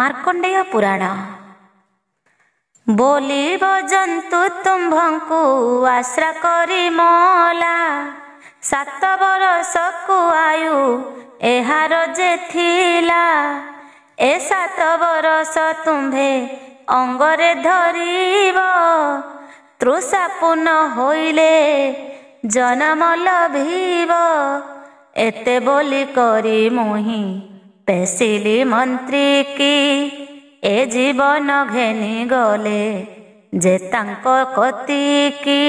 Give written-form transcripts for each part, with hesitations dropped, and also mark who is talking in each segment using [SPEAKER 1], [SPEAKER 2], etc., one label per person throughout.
[SPEAKER 1] ମାର୍କଣ୍ଡେୟ ପୁରାଣ। ବୋଲିବ ଜନ୍ତୁ ତୁମ୍ଭଙ୍କୁ ଆଶ୍ରା କରି ମଲା, 7 ବରଷକୁ ଆୟୁ ଏହାର ଯେ ଥିଲା। ଏ 7 ବରଷ ତୁମ୍ଭେ ଅଙ୍ଗରେ ଧରିବ, ତୃଷା ପୂର୍ଣ୍ଣ ହୋଇଲେ ଜନମ ଲଭିବ। ଏତେ ବୋଲି କରି ମୁହିଁ ପେଶିଲି ମନ୍ତ୍ରୀ କି, ଏ ଜୀବନ ଘେନି ଗଲେ ଯେ ତାଙ୍କ କତିକି।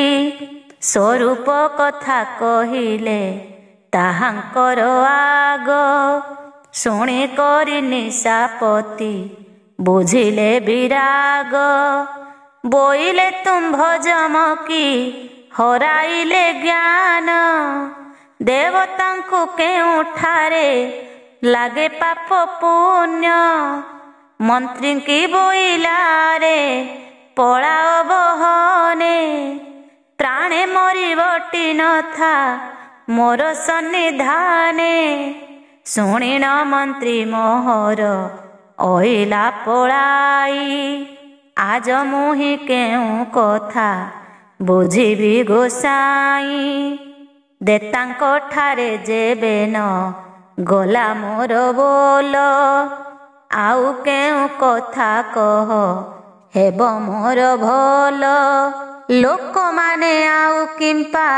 [SPEAKER 1] ସ୍ୱରୂପ କଥା କହିଲେ ତାହାଙ୍କର ଆଗ, ଶୁଣି କରି ନିଶାପତି ବୁଝିଲେ ବିରାଗ। ବୋଇଲେ ତୁମ୍ଭ ଯମକି ହରାଇଲେ ଜ୍ଞାନ, ଦେବତାଙ୍କୁ କେଉଁଠାରେ ଲାଗେ ପାପ ପୁଣ୍ୟ। ମନ୍ତ୍ରୀଙ୍କି ବୋଇଲାରେ ପଳାଅ ବହନେ, ପ୍ରାଣେ ମରିବଟି ନଥା ମୋର ସନ୍ନିଧାନେ। ଶୁଣିଣ ମନ୍ତ୍ରୀ ମୋହର ଅଇଲା ପଳାଇ, ଆଜ ମୁହିଁ କେଉଁ କଥା ବୁଝିବି ଗୋସାଇଁ। ଦେତାଙ୍କ ଠାରେ ଯେବେ ନ ଗଲା ମୋର ବୋଲ, ଆଉ କେଉଁ କଥା କହ ହେବ ମୋର ଭଲ। ଲୋକମାନେ ଆଉ କିମ୍ପା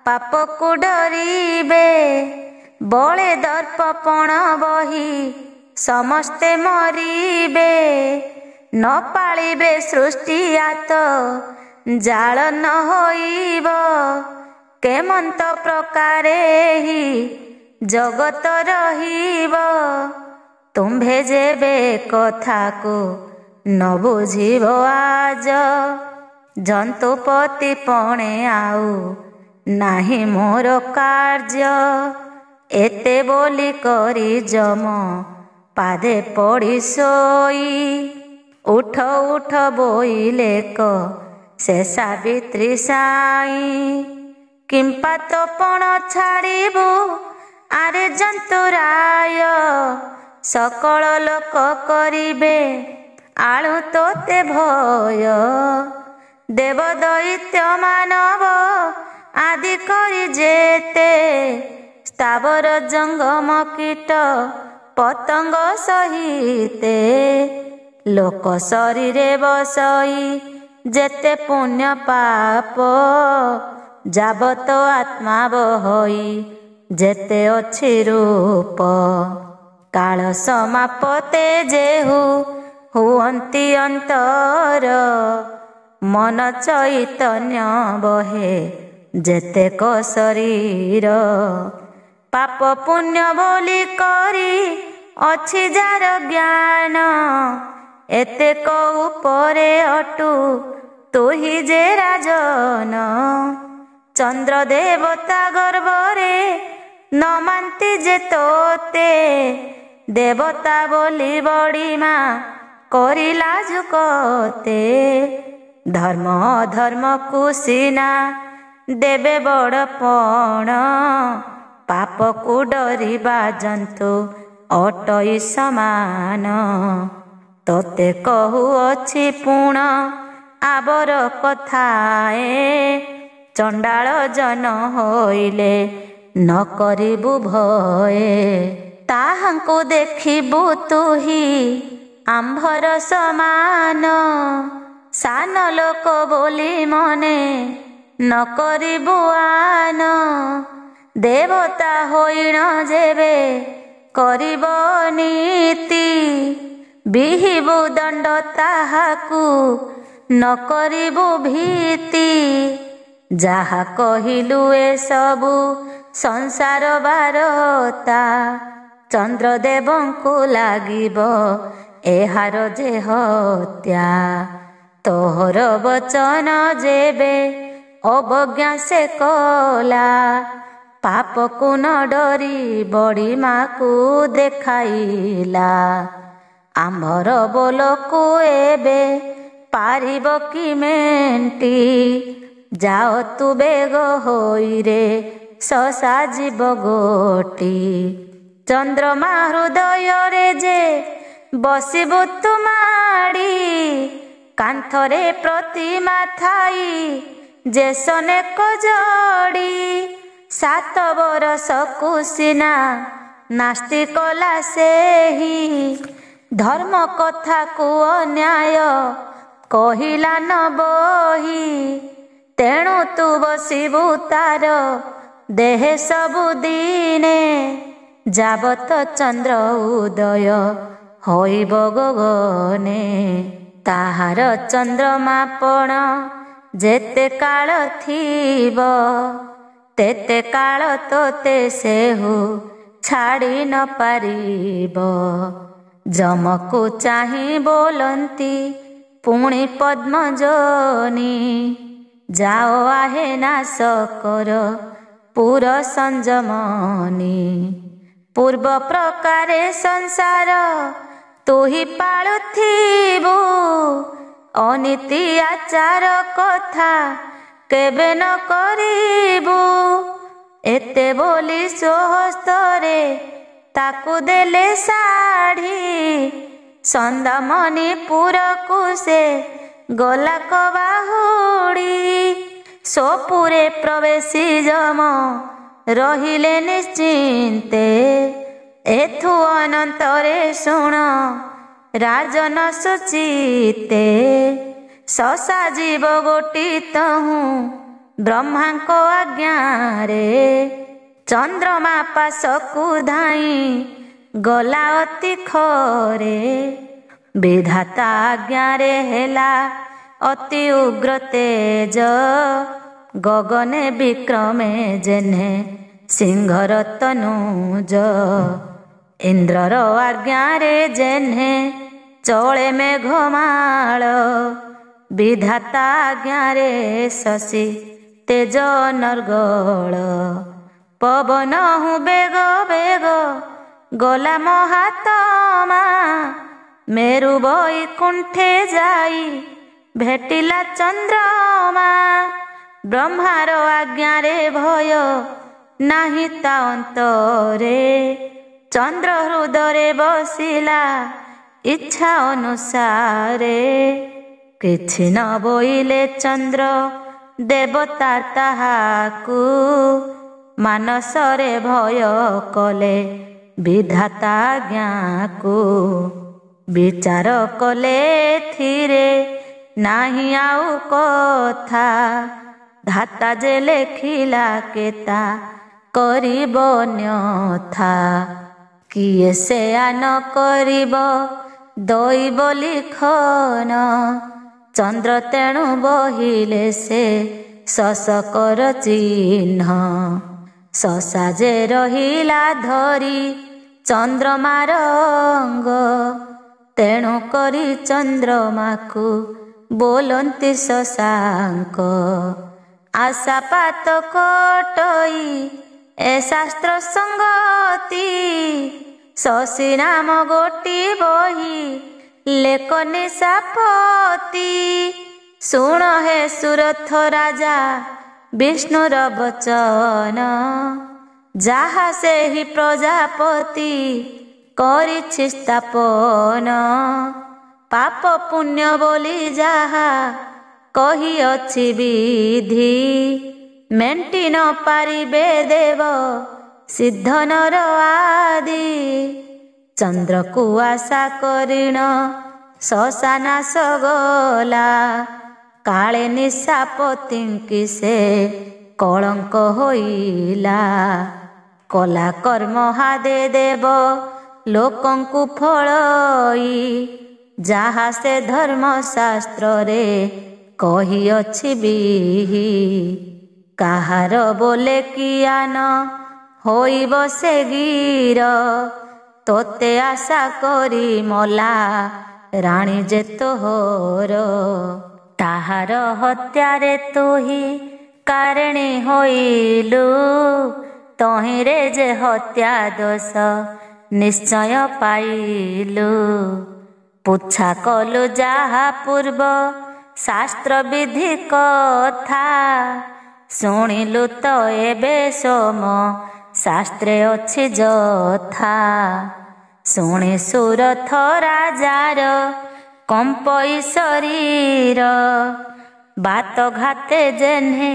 [SPEAKER 1] ପାପକୁ ଡରିବେ, ବଳେ ଦର୍ପପଣ ବହି ସମସ୍ତେ ମରିବେ। ନ ପାଳିବେ ସୃଷ୍ଟି ଆତ ଜାଳ ନ ହୋଇବ, କେମନ୍ତ ପ୍ରକାରେ ହି ଜଗତ ରହିବ। ତୁମ୍ଭେ ଯେବେ କଥାକୁ ନ ବୁଝିବ ଆଜ, ଜନ୍ତୁପତି ପଣେ ଆଉ ନାହିଁ ମୋର କାର୍ଯ୍ୟ। ଏତେ ବୋଲି କରି ଯମ ପାଦେ ପଡ଼ି ଶୋଇ, ଉଠ ଉଠ ବୋଇଲେ କ ସେ ସାବିତ୍ରୀ ସାଇଁ। କିମ୍ପା ତ ପଣ ଛାଡ଼ିବୁ ଆରେ ଜନ୍ତୁରାୟ, ସକଳ ଲୋକ କରିବେ ଆଳୁ ତୋତେ ଭୟ। ଦେବ ଦୈତ୍ୟ ମାନବ ଆଦି କରି ଯେତେ, ସ୍ଥାବର ଜଙ୍ଗମ କୀଟ ପତଙ୍ଗ ସହିତେ। ଲୋକ ଶରୀରେ ବସଇ ଯେତେ ପୁଣ୍ୟ ପାପ, ଯାବତ ଆତ୍ମା ବହଇ ଯେତେ ଅଛି ରୂପ। କାଳ ସମାପତେ ଯେହୁ ହୁଅନ୍ତି ଅନ୍ତର, ମନ ଚୈତନ୍ୟ ବହେ ଯେତେକ ଶରୀର। ପାପ ପୁଣ୍ୟ ବୋଲି କରି ଅଛି ଯାର ଜ୍ଞାନ, ଏତେକ ଉପରେ ଅଟୁ ତୁହି ଯେ ରାଜନ। ଚନ୍ଦ୍ର ଦେବତା ଗର୍ବରେ ନ ମାନନ୍ତି ଯେ ତୋତେ, ଦେବତା ବୋଲି ବଡ଼ିମା କରିଲା ଯୁକତେ। ଧର୍ମ ଅଧର୍ମକୁ ସିନା ଦେବେ ବଡ଼ ପଣ, ପାପକୁ ଡରିବା ଜନ୍ତୁ ଅଟଇ ସମାନ। ତୋତେ କହୁଅଛି ପୁଣ ଆବର କଥାଏ, ଚଣ୍ଡାଳ ଜନ ହୋଇଲେ ନ କରିବୁ ଭଏ। ତାହାଙ୍କୁ ଦେଖିବୁ ତୁହି ଆମ୍ଭର ସମାନ, ସାନ ଲୋକ ବୋଲି ମନେ ନ କରିବୁ ଆନ। ଦେବତା ହୋଇଣ ଯେବେ କରିବ ନୀତି, ବିହିବୁ ଦଣ୍ଡ ତାହାକୁ ନ କରିବୁ ଭୀତି। ଯାହା କହିଲୁ ଏସବୁ ସଂସାର ବାରତା, ଚନ୍ଦ୍ରଦେବଙ୍କୁ ଲାଗିବ ଏହାର ଯେ ହତ୍ୟା। ତୋହର ବଚନ ଯେବେ ଅବଜ୍ଞା ସେ କଲା, ପାପକୁ ନ ଡରି ବଡ଼ିମାକୁ ଦେଖାଇଲା। ଆମ୍ଭର ବୋଲକୁ ଏବେ ପାରିବ କି ମେଣ୍ଟି, ଯାଅ ତୁ ବେଗ ହୋଇରେ ସସାଯିବ ଗୋଟି। ଚନ୍ଦ୍ରମା ହୃଦୟରେ ଯେ ବସିବୁ ତୁ ମାଡ଼ି କାନ୍ଥରେ ପ୍ରତିମା ଥାଇ ଯେସନେକ ଯୋଡ଼ି 7 ବରଷକୁ ସିନା ନାସ୍ତି କଲା ସେହି ଧର୍ମ କଥାକୁ ଅନ୍ୟାୟ କହିଲା ନ ବହି ତେଣୁ ତୁ ବସିବୁ ତାର ଦେହେ ସବୁ ଦିନେ ଯାବତ ଚନ୍ଦ୍ର ଉଦୟ ହୋଇବ ଗଗନେ ତାହାର ଚନ୍ଦ୍ରମାପଣ ଯେତେ କାଳ ଥିବ ତେତେ କାଳ ତୋତେ ସେହୁ ଛାଡ଼ି ନ ପାରିବ। ଯମକୁ ଚାହିଁ ବୋଲନ୍ତି ପୁଣି ପଦ୍ମଜନୀ ଯାଅ ଆହେ ନାଶ କର ପୁର ସଂଯମନି ପୂର୍ବ ପ୍ରକାରେ ସଂସାର ତୁହି ପାଳୁଥିବୁ ଅନୀତି ଆଚାର କଥା କେବେ ନ କରିବୁ ଏତେ ବୋଲି ସ୍ୱହସ୍ତରେ ତାକୁ ଦେଲେ ଶାଢ଼ୀ ସନ୍ଦାମଣି ପୁରକୁ ସେ ଗଲା କବାହୁଡ଼ି ସପୁରେ ପ୍ରବେଶୀ ଯମ ରହିଲେ ନିଶ୍ଚିନ୍ତେ ଏଥୁ ଅନନ୍ତରେ ଶୁଣ ରାଜନ ସୁଚିତେ ସସା ଜୀବ ଗୋଟି ତହୁଁ ବ୍ରହ୍ମାଙ୍କ ଆଜ୍ଞାରେ ଚନ୍ଦ୍ରମା ପାଶକୁ ଧାଇଁ ଗଲା ଅତି ଖରେ ବିଧାତା ଆଜ୍ଞାରେ ହେଲା ଅତି ଉଗ୍ର ତେଜ ଗଗନେ ବିକ୍ରମେ ଯେହ୍ନେ ସିଂହର ତନୁଜ ଇନ୍ଦ୍ରର ଆଜ୍ଞାରେ ଯେହ୍ନେ ଚଳେ ମେଘମାଳ ବିଧାତା ଆଜ୍ଞାରେ ଶଶୀ ତେଜ ନର୍ଗଳ ପବନ ହୁଁ ବେଗ ବେଗ ଗଲା ମହାତ୍ମା ମେରୁ ବୈକୁଣ୍ଠେ ଯାଇ ଭେଟିଲା ଚନ୍ଦ୍ରମା ବ୍ରହ୍ମାର ଆଜ୍ଞାରେ ଭୟ ନାହିଁ ତା ଅନ୍ତରେ ଚନ୍ଦ୍ର ହୃଦୟରେ ବସିଲା ଇଚ୍ଛା ଅନୁସାରେ କିଛି ନ ବୋଇଲେ ଚନ୍ଦ୍ର ଦେବତା ତାହାକୁ ମାନସରେ ଭୟ କଲେ ବିଧାତା ଆଜ୍ଞାକୁ ବିଚାର କଲେ ଏଥିରେ ନାହିଁ ଆଉ କଥା ଧାତା ଯେ ଲେଖିଲା କେତା କରିବ ନ୍ୟଥା କିଏ ସେୟା ନ କରିବ ଦଇବ ଲିଖନ ଚନ୍ଦ୍ର ତେଣୁ ବହିଲେ ସେ ଶଶକର ଚିହ୍ନ ଶଶା ଯେ ରହିଲା ଧରି ଚନ୍ଦ୍ରମାର ଅଙ୍ଗ ତେଣୁ କରି ଚନ୍ଦ୍ରମାକୁ ବୋଲନ୍ତି ଶଶାଙ୍କ ଆଶାପାତ କଟଇ ଏ ଶାସ୍ତ୍ର ସଙ୍ଗତି ଶଶୀ ନାମ ଗୋଟି ବହି ଲେକ ନିଶାପତି ଶୁଣ ହେ ସୁରଥ ରାଜା ବିଷ୍ଣୁର ବଚନ ଯାହା ସେହି ପ୍ରଜାପତି କରିଛି ସ୍ଥାପନ ପାପ ପୁଣ୍ୟ ବୋଲି ଯାହା କହିଅଛି ବିଧି ମେଣ୍ଟି ନ ପାରିବେ ଦେବ ସିଦ୍ଧ ନର ଆଦି ଚନ୍ଦ୍ରକୁ ଆଶା କରିଣ ଶଶା ନାଶ ଗଲା କାଳେ ନିଶାପତିଙ୍କି ସେ କଳଙ୍କ ହୋଇଲା କଲା କର୍ମ ହାଦେ ଦେବ ଲୋକଙ୍କୁ ଫଳଇ ଯାହା ସେ ଧର୍ମଶାସ୍ତ୍ରରେ କହିଅଛି ବିହି କାହାର ବୋଲେ କିଆନ ହୋଇବ ସେ ଗିର ତୋତେ ଆଶା କରି ମଲା ରାଣୀ ଯେ ତୋହର ତାହାର ହତ୍ୟାରେ ତୁହି କାରିଣୀ ହୋଇଲୁ ତହିଁରେ ଯେ ହତ୍ୟା ଦୋଷ ନିଶ୍ଚୟ ପାଇଲୁ ପୁଚ୍ଛା କଲୁ ଯାହା ପୂର୍ବ ଶାସ୍ତ୍ର ବିଧି କଥା ଶୁଣିଲୁ ତ ଏବେ ସୋମ ଶାସ୍ତ୍ରେ ଅଛି ଯଥା ଶୁଣି ସୁରଥ ରାଜାର କମ୍ପଇ ଶରୀର, ବାତ ଘାତେ ଜେହ୍ନେ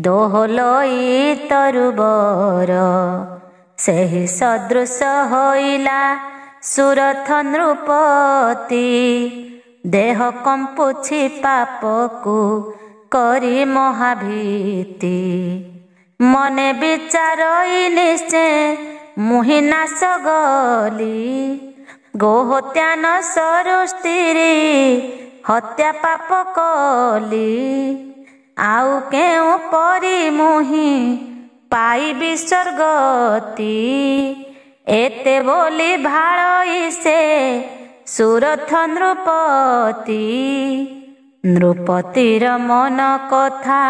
[SPEAKER 1] ଦୋହଲଇ ତରୁବର। ସେହି ସଦୃଶ ହୋଇଲା ସୁରଥ ନୃପତି, ଦେହ କମ୍ପୁଛି ପାପକୁ କରି ମହାଭୀତି। ମନେ ବିଚାରଇ ନିଶ୍ଚେ ମୁହିଁ ନାଶ ଗଲି, ଗୋହତ୍ୟା ନ ସରୁ ସ୍ତ୍ରୀ ହତ୍ୟା ପାପ କଲି। ଆଉ କେଉଁ ପରି ମୁହିଁ ପାଇବି ସ୍ୱର୍ଗତି, ଏତେ ବୋଲି ଭାଳଇ ସେ ସୁରଥ ନୃପତି। ନୃପତିର ମନ କଥା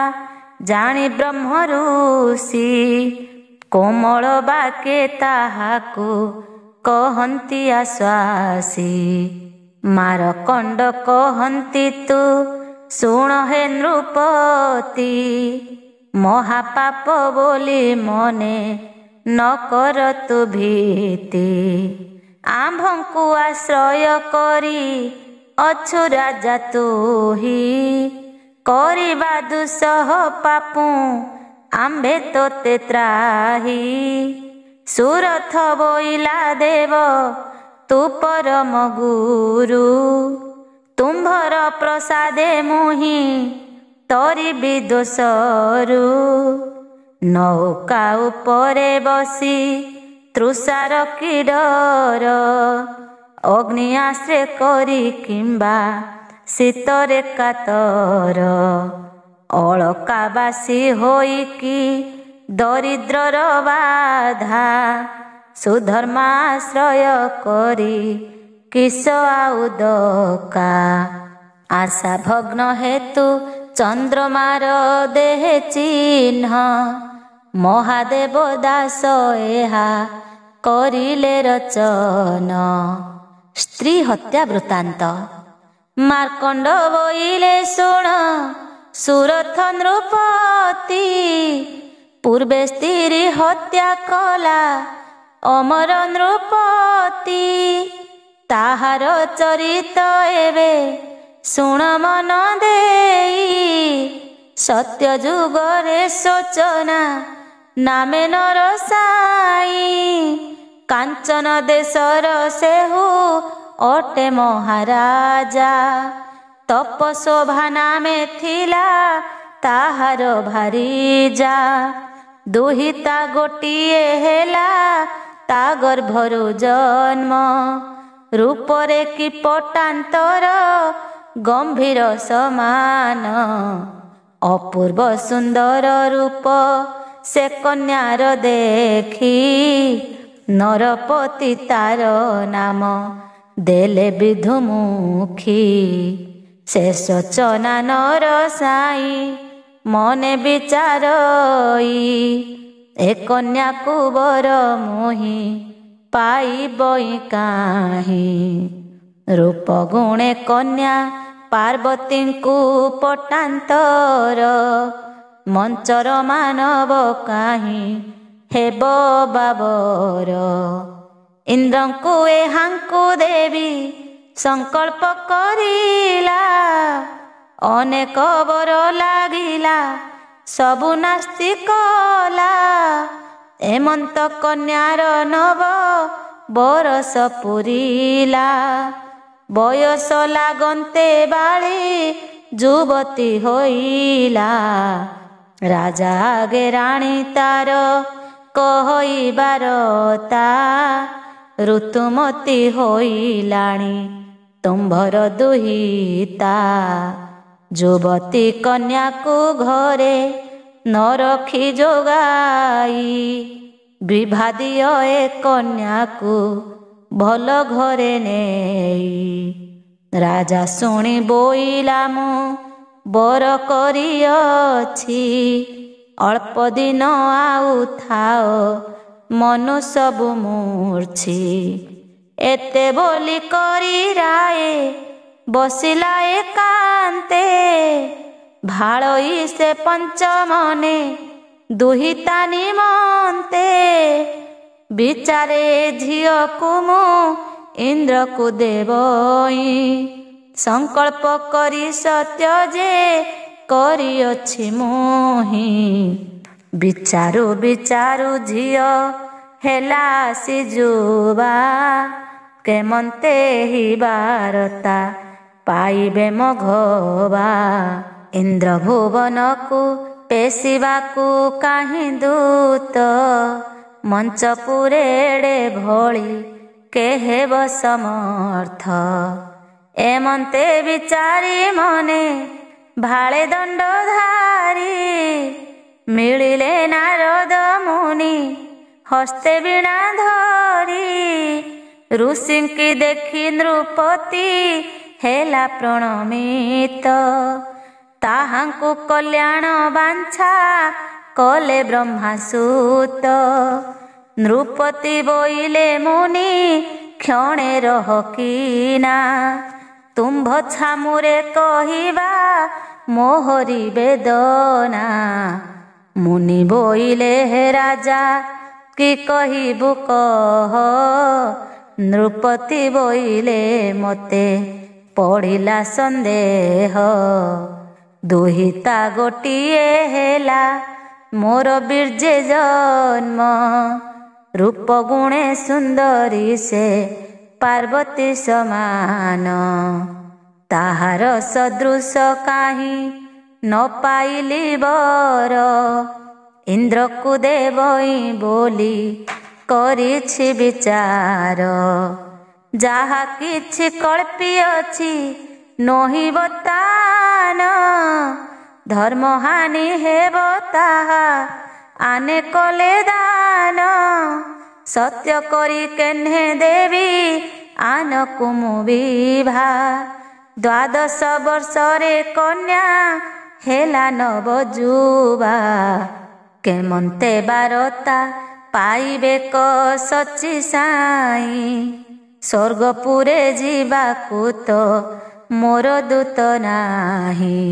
[SPEAKER 1] ଜାଣି ବ୍ରହ୍ମ ଋଷି, କୋମଳ ବାକେ ତାହାକୁ କହନ୍ତି ଆଶ୍ୱାସୀ। ମାରକଣ୍ଡ କହନ୍ତି ତୁ ଶୁଣ ହେ ନୃପତି, ମହାପାପ ବୋଲି ମନେ ନ କର ତୁ ଭୀତି। ଆମ୍ଭଙ୍କୁ ଆଶ୍ରୟ କରି ଅଛୁ ରାଜା ତୁହି, କରିବା ଦୁଃସହ ପାପୁ ଆମ୍ଭେ ତୋତେ ତ୍ରାହି। ସୁରଥ ବୋଇଲା ଦେବ ତୁ ପରମ ଗୁରୁ, ତୁମ୍ଭର ପ୍ରସାଦେ ମୁହିଁ ତରିବି ଦୋଷରୁ। ନୌକା ଉପରେ ବସି ତୃଷାର କି ଡର, ଅଗ୍ନି ଆଶ୍ରେ କରି କିମ୍ବା ଶୀତରେ କାତର। ଅଳକାବାସୀ ହୋଇକି ଦରିଦ୍ରର ବାଧା, ସୁଧର୍ମାଶ୍ରୟ କରି କିସ ଆଉ ଦକା। ଆଶା ଭଗ୍ନ ହେତୁ ଚନ୍ଦ୍ରମାର ଦେହେ ଚିହ୍ନ, ମହାଦେବ ଦାସ ଏହା କରିଲେ ରଚନ। ସ୍ତ୍ରୀ ହତ୍ୟା ବୃତ୍ତାନ୍ତ। ମାର୍କଣ୍ଡ ବୋଇଲେ ଶୁଣ ସୁରଥ ନୃପତି, ପୂର୍ବେ ସ୍ତ୍ରୀ ହତ୍ୟା କଲା ଅମର ନୃପତି। ତାହାର ଚରିତ ଏବେ ଶୁଣ ମନ ଦେଇ, ସତ୍ୟ ଯୁଗରେ ଶୋଚନା ନାମେ ନରସାଇ। କାଞ୍ଚନ ଦେଶର ସେହୁ ଅଟେ ମହାରାଜା, ତପଶୋଭା ନାମେ ଥିଲା ତାହାର ଭାରିଜା। ଦୁହିତା ଗୋଟିଏ ହେଲା ତା ଗର୍ଭରୁ ଜନ୍ମ, ରୂପରେ କି ପଟାନ୍ତର ଗମ୍ଭୀର ସମାନ। ଅପୂର୍ବ ସୁନ୍ଦର ରୂପ ସେ କନ୍ୟାର ଦେଖି, ନରପତି ତାର ନାମ ଦେଲେ ବିଧୁମୁଖୀ। ସେ ଶୋଚନା ନରସାଇ ମନେ ବିଚାରଇ, ଏ କନ୍ୟାକୁ ବର ମୁହିଁ ପାଇବଇ କାହିଁ। ରୂପ ଗୁଣେ କନ୍ୟା ପାର୍ବତୀଙ୍କୁ ପଟାନ୍ତର, ମଞ୍ଚର ମାନବ କାହିଁ ହେବ ବାବର। ଇନ୍ଦ୍ରଙ୍କୁ ଏହାଙ୍କୁ ଦେବି ସଂକଳ୍ପ କରିଲା, ଅନେକ ବର ଲାଗିଲା ସବୁ ନାସ୍ତି କଲା। ଏମନ୍ତ କନ୍ୟାର ନବ ବରଷ ପୁରିଲା, ବୟସ ଲାଗନ୍ତେ ବାଳି ଯୁବତୀ ହୋଇଲା। ରାଜା ଆଗେ ରାଣୀ ତାର କହିବାରତା, ଋତୁମତୀ ହୋଇଲାଣି ତୁମ୍ଭର ଦୁହିତା। ଯୁବତୀ କନ୍ୟାକୁ ଘରେ ନ ରଖି ଯୋଗାଇ, ବିଭା ଦିଅ ଏ କନ୍ୟାକୁ ଭଲ ଘରେ ନେଇ। ରାଜା ଶୁଣି ବୋଇଲା ମୁଁ ବର କରିଅଛି, ଅଳ୍ପ ଦିନ ଆଉ ଥାଅ ମନୁ ସବୁ ମୂର୍ଚ୍ଛି। ଏତେ ବୋଲି କରି ରାଏ ବସିଲା ଏକାନ୍ତେ, ଭାଳଇ ସେ ପଞ୍ଚମନେ ଦୁହିତା ନିମନ୍ତେ। ବିଚାରେ ଝିଅକୁ ମୁଁ ଇନ୍ଦ୍ରକୁ ଦେବଇ, ସଂକଳ୍ପ କରି ସତ୍ୟ ଯେ କରିଅଛି ମୁହିଁ। ବିଚାରୁ ବିଚାରୁ ଝିଅ ହେଲା ଆସି ଯୁବା, କେମନ୍ତେ ହି ବାରତା ପାଇବେ ମଘବା। ଇନ୍ଦ୍ର ଭୁବନକୁ ପେଶିବାକୁ କାହିଁ ଦୂତ, ମଞ୍ଚପୁରେ ଏଡ଼େ ଭଳି କେହେବ ସମର୍ଥ। ଏମନ୍ତେ ବିଚାରି ମନେ ଭାଳେ ଦଣ୍ଡଧାରୀ, ମିଳିଲେ ନାରଦ ମୁନି ହସ୍ତେ ବୀଣା ଧରି। ଋଷିଙ୍କି ଦେଖି ନୃପତି ହେଲା ପ୍ରଣମିତ, ତାହାଙ୍କୁ କଲ୍ୟାଣ ବାଞ୍ଛା କଲେ ବ୍ରହ୍ମାସୁତ। ନୃପତି ବୋଇଲେ ମୁନି କ୍ଷଣେ ରହକିନା, ତୁମ୍ଭ ଛାମୁରେ କହିବା ମୋହରି ବେଦନା। ମୁନି ବୋଇଲେ ହେ ରାଜା କି କହିବୁ କହ, ନୃପତି ବୋଇଲେ ମୋତେ ପଡ଼ିଲା ସନ୍ଦେହ। ଦୁହିତା ଗୋଟିଏ ହେଲା ମୋର ବୀର୍ଯ୍ୟ ଜନ୍ମ, ରୂପ ଗୁଣେ ସୁନ୍ଦରୀ ସେ ପାର୍ବତୀ ସମାନ। ତାହାର ସଦୃଶ କାହିଁ ନ ପାଇଲି ବର, ଇନ୍ଦ୍ରକୁ ଦେବଇ ବୋଲି କରିଛି ବିଚାର। ଯାହା କିଛି କଳ୍ପିଅଛି ନୋହିବ ତାନ, ଧର୍ମହାନି ହେବ ତାହା ଆନେ କଲେ ଦାନ। ସତ୍ୟ କରି କେହ୍ନେ ଦେବି ଆନକୁ ମୁଁ ବିଭା, 12 ବର୍ଷରେ କନ୍ୟା ହେଲା ନବଯୁବା। କେମନ୍ତେ ବାରତା ପାଇବେ କ ସଚି ସାଇ, ସ୍ୱର୍ଗପୁରେ ଯିବାକୁ ତ ମୋର ଦୂତ ନାହିଁ।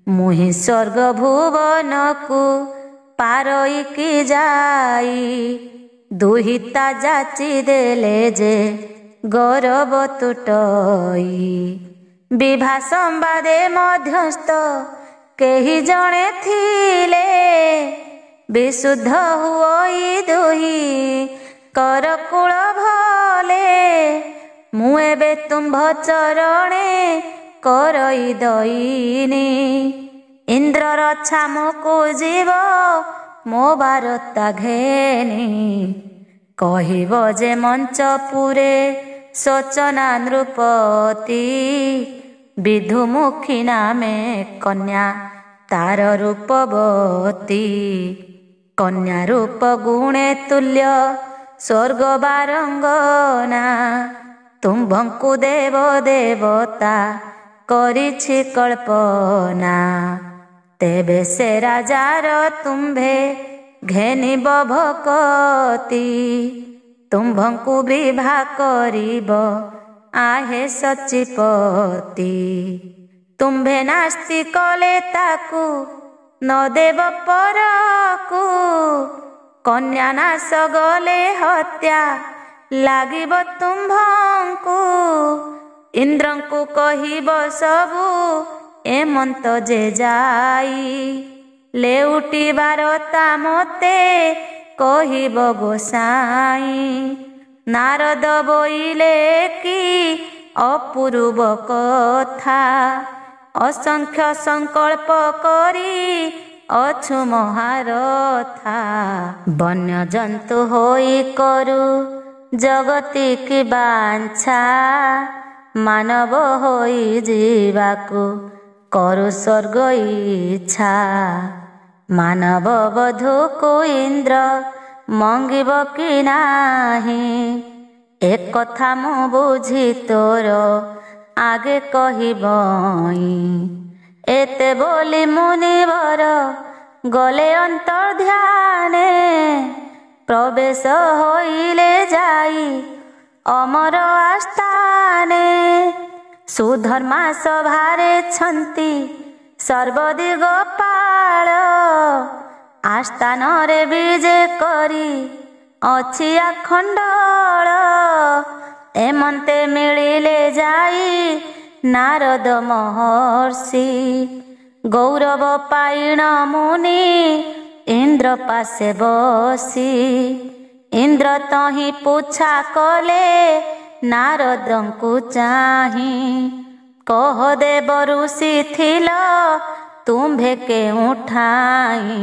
[SPEAKER 1] ମୁହିଁ ସ୍ୱର୍ଗ ଭୁବନକୁ ପାରଇକି ଯାଇ, ଦୁହିତା ଯାଚି ଦେଲେ ଯେ ଗୌରବ ତୁଟଇ। ବିଭା ସମ୍ବାଦେ ମଧ୍ୟସ୍ଥ କେହି ଜଣେ ଥିଲେ, ବିଶୁଦ୍ଧ ହୁଅଇ ଦୁହି କର କୂଳ ଭଲେ। ମୁଁ ଏବେ ତୁମ୍ଭ ଚରଣେ କରଇ ଦଇନି, ଇନ୍ଦ୍ରର ଛାମୁକୁ ଯିବ ମୋ ବାରତା ଘେନି। କହିବ ଯେ ମଞ୍ଚପୁରେ ଶୋଚନା ନୃପତି, ବିଧୁମୁଖୀ ନାମେ କନ୍ୟା ତାର ରୂପବତୀ। କନ୍ୟା ରୂପ ଗୁଣେ ତୁଲ୍ୟ ସ୍ୱର୍ଗ ବାରଙ୍ଗନା, ତୁମ୍ଭଙ୍କୁ ଦେବ ଦେବତା କରିଛି କଳ୍ପନା। ତେବେ ସେ ରାଜାର ତୁମ୍ଭେ ଘେନିବ ଭକତି, ତୁମ୍ଭଙ୍କୁ ବିଭା କରିବ ଆହେ ସଚିପତି। ତୁମ୍ଭେ ନାସ୍ତି କଲେ ତାକୁ ନ ଦେବ ପରକୁ, କନ୍ୟା ନାଶ ଗଲେ ହତ୍ୟା ଲାଗିବ ତୁମ୍ଭଙ୍କୁ। ଇନ୍ଦ୍ରଙ୍କୁ କହିବ ସବୁ ଏମନ୍ତ ଯେ ଯାଇ, ଲେଉଟି ବାରତା ମୋତେ କହିବ ଗୋସାଇଁ। ନାରଦ ବୋଇଲେ କି ଅପୂର୍ବ କଥା, ଅସଂଖ୍ୟ ସଂକଳ୍ପ କରି ଅଛୁ ମହାରଥା। ବନ୍ୟଜନ୍ତୁ ହୋଇ କରୁ ଜଗତି କି ବାଞ୍ଛା, ମାନବ ହୋଇ ଯିବାକୁ କରୁ ସ୍ୱର୍ଗ ଇଚ୍ଛା। ମାନବ ବଧୂକୁ ଇନ୍ଦ୍ର ମଙ୍ଗିବ କି ନାହିଁ, ଏକଥା ମୁଁ ବୁଝି ତୋର ଆଗେ କହିବଇଁ। ଏତେ ବୋଲି ମୁନିବର ଗଲେ ଅନ୍ତର୍ଧ୍ୟାନେ, ପ୍ରବେଶ ହୋଇଲେ ଯାଇ ଅମର ଆସ୍ଥାନେ। ସୁଧର୍ମା ସଭାରେ ଛନ୍ତି ସର୍ବଦିଗପାଳ, ଆସ୍ଥାନରେ ବିଜେ କରି ଅଛି ଆଖଣ୍ଡଳ। ଏମନ୍ତେ ମିଳିଲେ ଯାଇ ନାରଦ ମହର୍ଷି। ଗୌରବ ପାଇଣ ମୁନି ଇନ୍ଦ୍ର ପାଶେ ବସି। ଇନ୍ଦ୍ର ତହିଁ ପୁଛା କଲେ ନାରଦଙ୍କୁ ଚାହିଁ। କହ ଦେବ ଋଷି ଥିଲ ତୁମ୍ଭେ କେଉଁଠାଇଁ।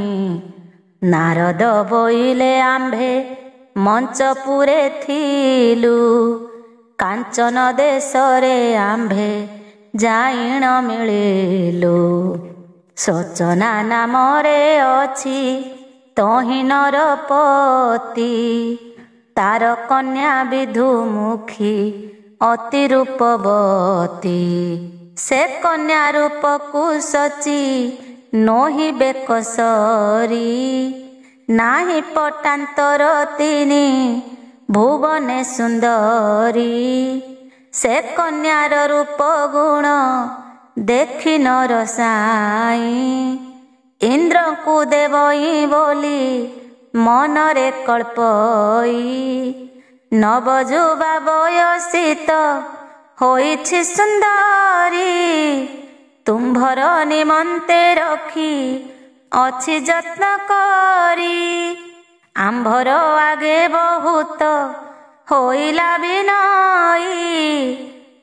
[SPEAKER 1] ନାରଦ ବୋଇଲେ ଆମ୍ଭେ ମଞ୍ଚପୁରେ ଥିଲୁ। କାଞ୍ଚନ ଦେଶରେ ଆମ୍ଭେ ଯାଇଣ ମିଳିଲୁ। ସୋଚନା ନାମରେ ଅଛି ତହିଁ ନରପତି। ତାର କନ୍ୟା ବିଧୁମୁଖୀ ଅତି ରୂପବତୀ। ସେ କନ୍ୟା ରୂପକୁ ସଚି ନୋହିବେ କସରି। ନାହିଁ ପଟାନ୍ତର ତିନି ଭୁବନେ ସୁନ୍ଦରୀ। ସେ କନ୍ୟାର ରୂପ ଗୁଣ ଦେଖି ନର ସାଇଁ। ଇନ୍ଦ୍ରଙ୍କୁ ଦେବଇ ବୋଲି ମନରେ କଳ୍ପଇ। ନବଯୁବା ବୟସିତ ହୋଇଛି ସୁନ୍ଦରୀ। ତୁମ୍ଭର ନିମନ୍ତେ ରଖି ଅଛି ଯତ୍ନ କରି। ଆମ୍ଭର ଆଗେ ବହୁତ ହୋଇଲା ବିନୟୀ।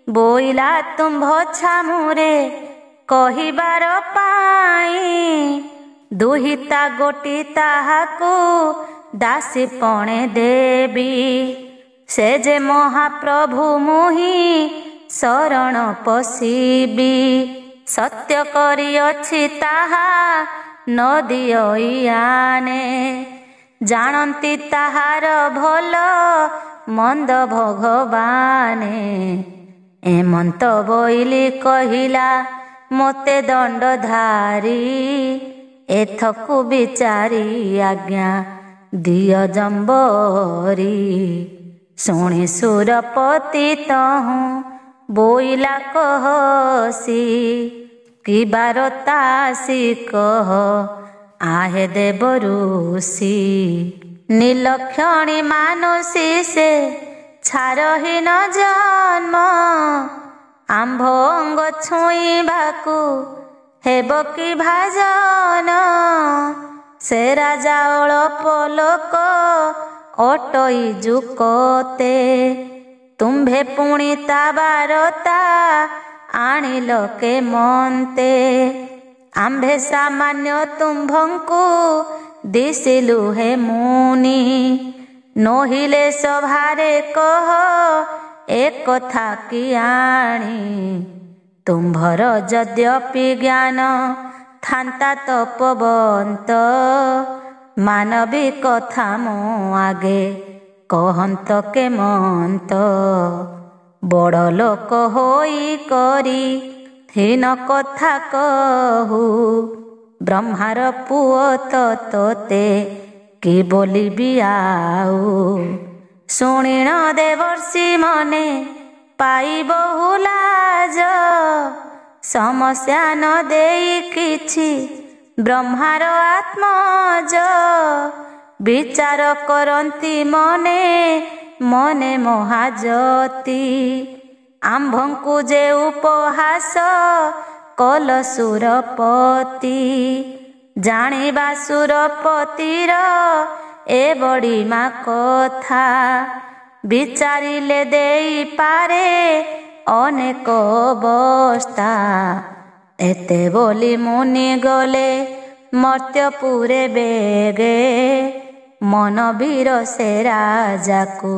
[SPEAKER 1] ବୋଇଲା ତୁମ୍ଭ ଛାମୁରେ କହିବାର ପାଇଁ। ଦୁହିତା ଗୋଟି ତାହାକୁ ଦାସୀ ପଣେ ଦେବି। ସେ ଯେ ମହାପ୍ରଭୁ ମୁହିଁ ଶରଣ ପଶିବି। ସତ୍ୟ କରିଅଛି ତାହା ନଦିଅଇଆନେ। ଜାଣନ୍ତି ତାହାର ଭଲ ମନ୍ଦ ଭଗବାନେ। ଏମନ୍ତ ବୋଇଲି କହିଲା ମୋତେ ଦଣ୍ଡଧାରୀ। ଏଥକୁ ବିଚାରି ଆଜ୍ଞା ଦିଅ ଜମ୍ବରୀ। ଶୁଣି ସୁରପତି ତହୁଁ ବୋଇଲା କହସି। କି ବାରତା ଆସି କହ ଆହେ ଦେବ ଋଷି। ନିଲକ୍ଷଣୀ ମାନସୀ ସେ ଛାରହୀନ ଜନ୍ମ। ଆମ୍ଭ ଅଙ୍ଗ ଛୁଇଁବାକୁ ହେବ କି ଭାଜନ। ସେ ରାଜା ଅଳପ ଲୋକ ଅଟଇ ଯୁକତେ। ତୁମ୍ଭେ ପୁଣି ତା ବାରତା ଆଣିଲ କେମନ୍ତେ। ଆମ୍ଭେ ସାମାନ୍ୟ ତୁମ୍ଭଙ୍କୁ ଦିଶିଲୁ ହେ ମୁନି। ନୋହିଲେ ସଭାରେ କହ ଏ କଥା କିଆଣି। ତୁମ୍ଭର ଯଦ୍ୟପି ଜ୍ଞାନ ଥାନ୍ତା ତପବନ୍ତ। ମାନବୀ କଥା ମୁଁ ଆଗେ କହନ୍ତ କେମନ୍ତ। ବଡ଼ ଲୋକ ହୋଇ କରି ହୀନ କଥା କହୁ। ବ୍ରହ୍ମାର ପୁଅ ତୋତେ କି ବୋଲିବି ଆଉ। ଶୁଣିଣ ଦେବର୍ଷି ମନେ ପାଇ ବହୁ ଲାଜ। ସମସ୍ୟା ନ ଦେଇ କିଛି ବ୍ରହ୍ମାର ଆତ୍ମଜ। ବିଚାର କରନ୍ତି ମନେ ମନେ ମହାଜତି। ଆମ୍ଭଙ୍କୁ ଯେ ଉପହାସ କଲ ସୁରପତି। ଜାଣିବା ସୁରପତିର ଏ ବଡ଼ିମା କଥା। ବିଚାରିଲେ ଦେଇପାରେ ଅନେକ ଅବସ୍ଥା। ଏତେ ବୋଲି ମୁନି ଗଲେ ମର୍ତ୍ତ୍ୟପୁରେ ବେଗେ। ମନବୀର ସେ ରାଜାକୁ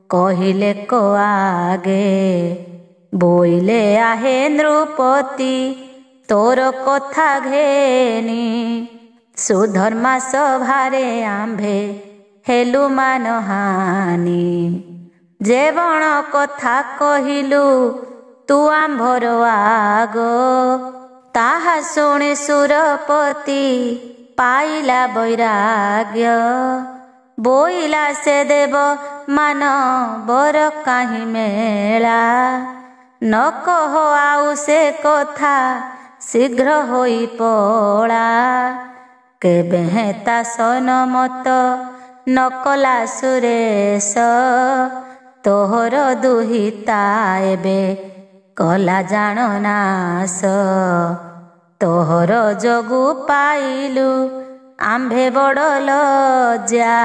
[SPEAKER 1] କହିଲେ କ ଆଗେ। ବୋଇଲେ ଆହେ ନୃପତି ତୋର କଥା ଘେନି। ସୁଧର୍ମା ସଭାରେ ଆମ୍ଭେ ହେଲୁ ମାନହାନି। ଯେ ବଣ କଥା କହିଲୁ ତୁ ଆମ୍ଭର ଆଗ। ତାହା ଶୁଣି ସୁରପତି ପାଇଲା ବୈରାଗ୍ୟ। ବୋଇଲା ସେ ଦେବ ମାନବର କାହିଁ ମେଳା। ନ କହ ଆଉ ସେ କଥା ଶୀଘ୍ର ହୋଇ ପଳା। କେବେ ହେତା ସନମତ ନକଲା ସୁରେଶ ତୋହର ଦୁହିତା ଏବେ କଲା ଜାଣ ନାଶ। ତୋହର ଯୋଗୁ ପାଇଲୁ ଆମ୍ଭେ ବଡ଼ ଲଜ୍ଜା,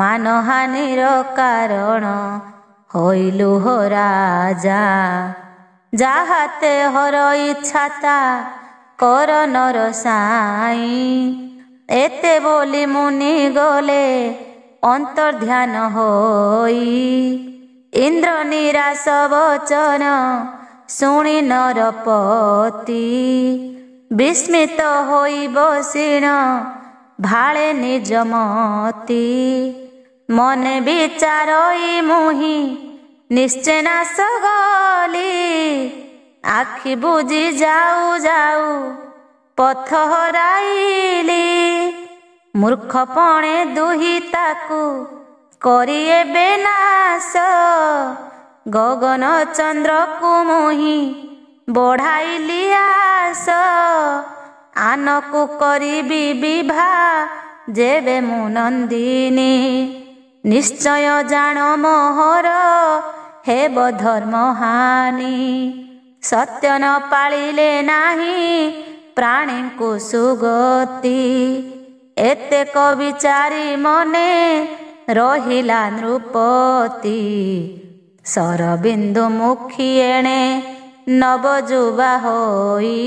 [SPEAKER 1] ମାନହାନିର କାରଣ ହୋଇଲୁ ହୋ ରାଜା। ଯାହା ତେହର ଇଚ୍ଛା ତା କର ନର ସାଇଁ, ଏତେ ବୋଲି ମୁନି ଗଲେ ଅନ୍ତର୍ଧ୍ୟାନ ହୋଇ। ଇନ୍ଦ୍ର ନିରାଶ ବଚନ ଶୁଣି ନରପତି, ବିସ୍ମିତ ହୋଇ ବସିଣ ଭାଳେ ନିଜ ମତି। ମନେ ବିଚାରଇ ମୁହିଁ ନିଶ୍ଚେ ନାଶ ଗଲି, ଆଖି ବୁଜି ଯାଉ ଯାଉ ପଥ ହରାଇଲି। ମୂର୍ଖପଣେ ଦୁହିତାକୁ କରି ଏବେ ନାଶ, ଗଗନ ଚନ୍ଦ୍ରକୁ ମୁହିଁ ବଢ଼ାଇଲି ଆସ। ଆନକୁ କରିବି ବିଭା ଯେବେ ମୁଁ ନନ୍ଦିନୀ, ନିଶ୍ଚୟ ଜାଣ ମୋହର ହେବ ଧର୍ମହାନି। ସତ୍ୟ ନ ପାଳିଲେ ନାହିଁ ପ୍ରାଣୀଙ୍କୁ ସୁଗତି, ଏତେକ ବିଚାରି ମନେ ରହିଲା ନୃପତି। ଶରବିନ୍ଦୁ ମୁଖୀ ଏଣେ ନବଯୁବା ହୋଇ,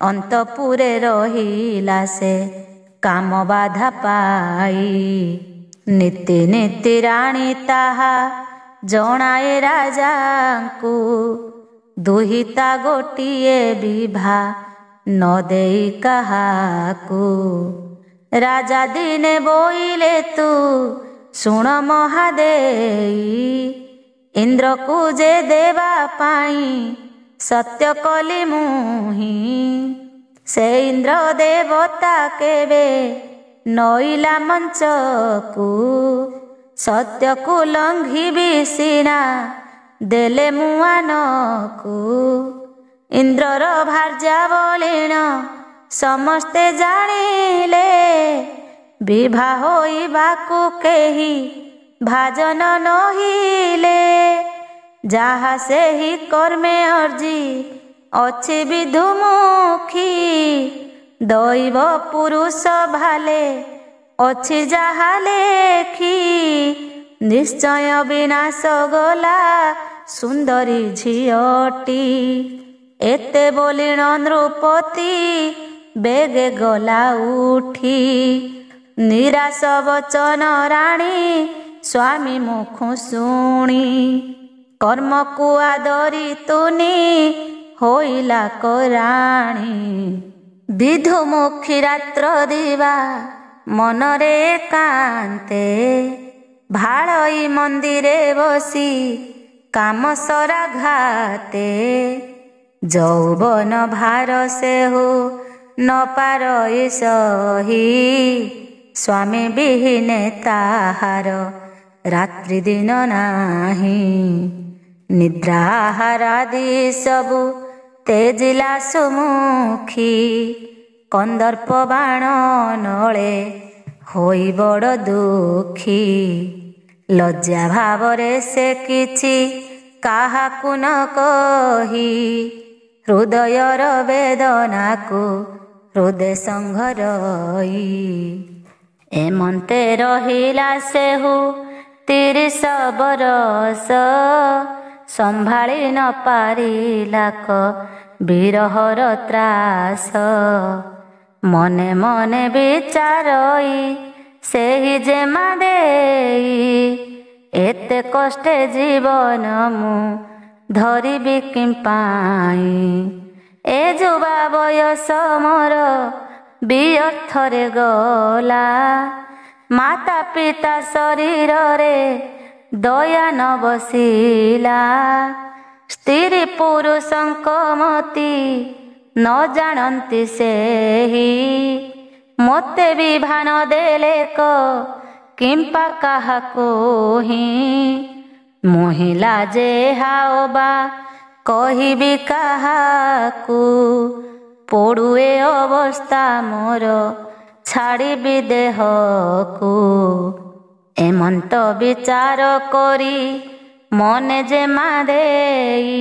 [SPEAKER 1] ଅନ୍ତପୁରେ ରହିଲା ସେ କାମ ବାଧା ପାଇ। ନୀତି ନୀତି ରାଣୀ ତାହା ଜଣାଏ ରାଜାଙ୍କୁ, ଦୁହିତା ଗୋଟିଏ ବିଭା ନ ଦେଇ କାହାକୁ। ରାଜା ଦିନେ ବୋଇଲେ ତୁ ଶୁଣ ମହାଦେଇ, ଇନ୍ଦ୍ରକୁ ଯେ ଦେବା ପାଇଁ ସତ୍ୟ କଲି ମୁହିଁ। ସେ ଇନ୍ଦ୍ର ଦେବତା କେବେ ନଇଲା ମଞ୍ଚକୁ, ସତ୍ୟକୁ ଲଙ୍ଘିବି ସିନା ଦେଲେ ମୁଆନକୁ। ଇନ୍ଦ୍ରର ଭାର୍ଯ୍ୟା ବଳିଣ ସମସ୍ତେ ଜାଣିଲେ, ବିଭା ହୋଇବାକୁ କେହି ଭାଜନ ନହିଲେ। ଯାହା ସେହି କର୍ମେ ଅର୍ଜି ଅଛି ବିଧୁମୁଖୀ, ଦୈବ ପୁରୁଷ ଭାଲେ ଅଛି ଯାହା ଲେଖି। ନିଶ୍ଚୟ ବିନାଶ ଗଲା ସୁନ୍ଦରୀ ଝିଅଟି, ଏତେ ବୋଲିଣ ନୃପତି ବେଗେ ଗଲା ଉଠି। ନିରାଶ ବଚନ ରାଣୀ ସ୍ୱାମୀ ମୁଖୁ ଶୁଣି, କର୍ମକୁ ଆଦରି ତୁନି ହୋଇଲା କରାଣୀ। ବିଧୁମୁଖୀ ରାତ୍ର ଦିବା ମନରେ ଏକାନ୍ତେ, ଭାଳଇ ମନ୍ଦିରେ ବସି କାମ ସରା ଘାତେ। ଯୌବନ ଭାର ସେହୁ ନ ପାରଇ ସହି, ସ୍ୱାମୀ ବିହୀନେ ତାହାର ରାତ୍ରି ଦିନ ନାହିଁ। ନିଦ୍ରା ଆହାରାଦି ସବୁ ତେଜିଲା ସୁମୁଖୀ, କନ୍ଦର୍ପ ବାଣ ନଳେ ହୋଇ ବଡ଼ ଦୁଃଖୀ। ଲଜ୍ଜା ଭାବରେ ସେ କିଛି କାହାକୁ ନ କହି, ହୃଦୟର ବେଦନାକୁ ହୃଦୟ ସଂଘରଇ। ଏମନ୍ତେ ରହିଲା ସେହୁ 30 ବରଷ, ସମ୍ଭାଳି ନ ପାରିଲା କ ବିରହର ତ୍ରାସ। ମନେ ମନେ ବିଚାରଇ ସେହି ଯେମା ଦେଇ, ଏତେ କଷ୍ଟେ ଜୀବନ ମୁଁ ଧରିବି କିମ୍ପାଇଁ। ଏ ଯୁବା ବୟସ ମୋର ବିଅର୍ଥରେ ଗଲା, ମାତା ପିତା ଶରୀରରେ ଦୟା ନ ବସିଲା। ସ୍ତ୍ରୀ ପୁରୁଷଙ୍କ ମତି ନ ଜାଣନ୍ତି ସେହି, ମୋତେ ବିଭାନ ଦେଲେ କ କିମ୍ପା କାହାକୁ ହିଁ। ମୁହିଲା ଯେ ହାଓ ବା କହିବି କାହାକୁ, ପଡ଼ୁଏ ଅବସ୍ଥା ମୋର ଛାଡ଼ିବି ଦେହକୁ। ଏମନ୍ତ ବିଚାର କରି ମନେ ଯେ ମାଦେଇ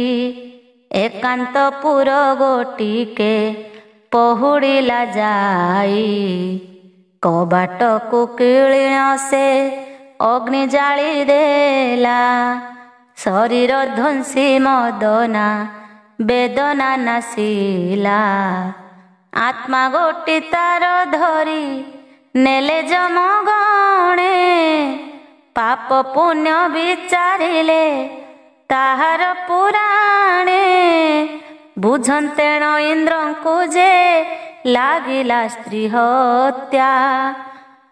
[SPEAKER 1] ଏକାନ୍ତପୁର ଗୋଟିକେ ପହୁଡ଼ିଲା ଯାଇ। କବାଟକୁ କିଳିଣ ସେ ଅଗ୍ନି ଜାଳି ଦେଲା। ଶରୀର ଧ୍ୱଂସୀ ମଦନା ବେଦନା ନାସିଲା। ଆତ୍ମା ଗୋଟି ତାର ଧରି ନେଲେ ଯମଗଣେ। ପାପ ପୁଣ୍ୟ ବିଚାରିଲେ ତାହାର ପୁରାଣେ। ବୁଝନ୍ତେଣ ଇନ୍ଦ୍ରଙ୍କୁ ଯେ ଲାଗିଲା ସ୍ତ୍ରୀ ହତ୍ୟା।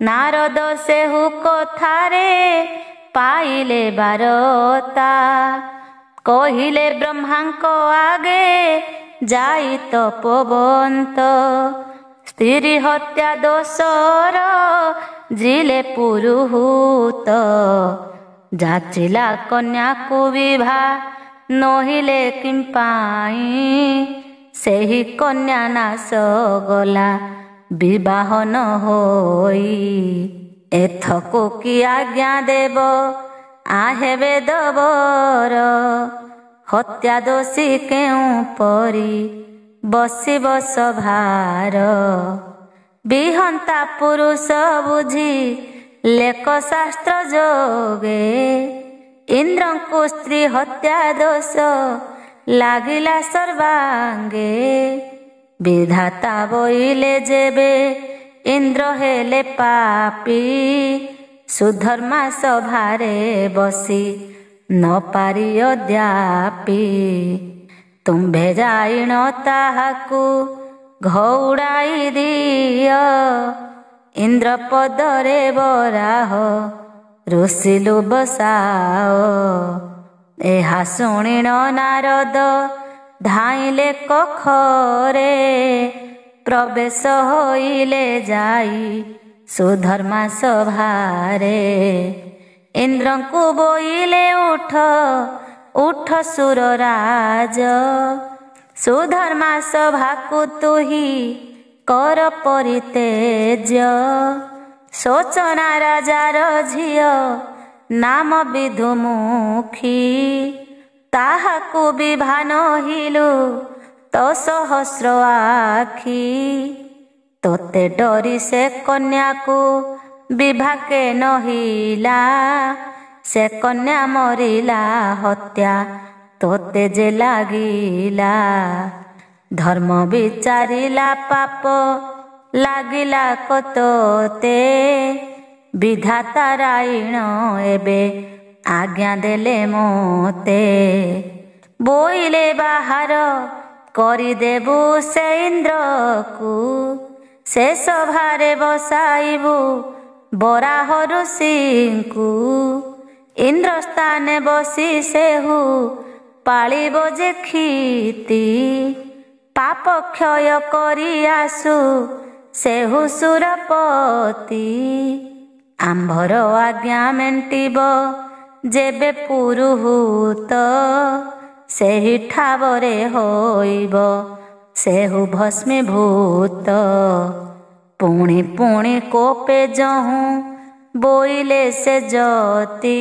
[SPEAKER 1] ନାରଦ ସେହୁ କଥାରେ ପାଇଲେ ବାରତା। କହିଲେ ବ୍ରହ୍ମାଙ୍କ ଆଗେ ଯାଇ ତପୋବନ୍ତ। ସ୍ତ୍ରୀ ହତ୍ୟା ଦୋଷର ଜିଲେ ପୁରୁହୂତ। ଯାଚିଲା କନ୍ୟାକୁ ବିଭା ନହିଲେ କିମ୍ପାଇଁ। ସେହି କନ୍ୟା ନାଶ ଗଲା ବିବାହ ନ ହୋଇ। ଏଥକୁ କି ଆଜ୍ଞା ଦେବ ଆହେ ବେଦବର। ହତ୍ୟା ଦୋଷୀ କେଉଁ ପରି ବସିବ ସଭାର। ବିହନ୍ତା ପୁରୁଷ ବୁଝି ଲେଖ ଶାସ୍ତ୍ର ଯୋଗେ। ଇନ୍ଦ୍ରଙ୍କୁ ସ୍ତ୍ରୀ ହତ୍ୟା ଦୋଷ ଲାଗିଲା ସର୍ବାଙ୍ଗେ। ବିଧାତା ବୋଇଲେ ଯେବେ ଇନ୍ଦ୍ର ହେଲେ ପାପୀ। ସୁଧର୍ମା ସଭାରେ ବସି ନ ପାରି ଅଦ୍ୟାପି। ତୁମ୍ଭେ ଜାଇଣ ତାହାକୁ ଘଉଡ଼ାଇ ଦିଅ। ଇନ୍ଦ୍ର ପଦରେ ବରାହ ଋଷିଲୁ ବସାଅ। ଏହା ଶୁଣିଣ ନାରଦ ଧାଇଁଲେ କକ୍ଷରେ। ପ୍ରବେଶ ହୋଇଲେ ଯାଇ ସୁଧର୍ମା ସଭାରେ। ଇନ୍ଦ୍ରଙ୍କୁ ବୋଇଲେ ଉଠ ଉଠ ସୁରରାଜ। ସୁଧର୍ମା ସଭାକୁ ତୁହି କର ପରିତେଜ୍ୟ। ଶୋଚନା ରାଜାର ଝିଅ ନାମ ବିଧୁମୁଖୀ। ତାହାକୁ ବିଭା ନହିଲୁ ତ ସହସ୍ର ଆଖି। ତୋତେ ଡରି ସେ କନ୍ୟାକୁ ବିଭାକେ ନହିଲା। ସେ କନ୍ୟା ମରିଲା ହତ୍ୟା ତୋତେ ଯେ ଲାଗିଲା। ଧର୍ମ ବିଚାରିଲା ପାପ ଲାଗିଲା କତୋତେ। ବିଧାତା ରାଇଣ ଏବେ ଆଜ୍ଞା ଦେଲେ ମୋତେ। ବୋଇଲେ ବାହାର କରିଦେବୁ ସେ ଇନ୍ଦ୍ରକୁ। ସେ ସଭାରେ ବସାଇବୁ ବରାହ ଋଷିଙ୍କୁ। ଇନ୍ଦ୍ର ସ୍ଥାନେ ବସି ସେହୁ ପାଳିବ ଯେ କ୍ଷିତି। ପାପ କ୍ଷୟ କରି ଆସୁ ସେହୁ ସୁରପତି। ଆମ୍ଭର ଆଜ୍ଞା ମେଣ୍ଟିବ ଯେବେ ପୁରୁହୂତ। ସେହି ଠାବରେ ହୋଇବ ସେହୁ ଭସ୍ମୀଭୂତ। ପୁଣି ପୁଣି କୋପେ ଯହୁଁ ବୋଇଲେ ସେ ଜ୍ୟୋତି।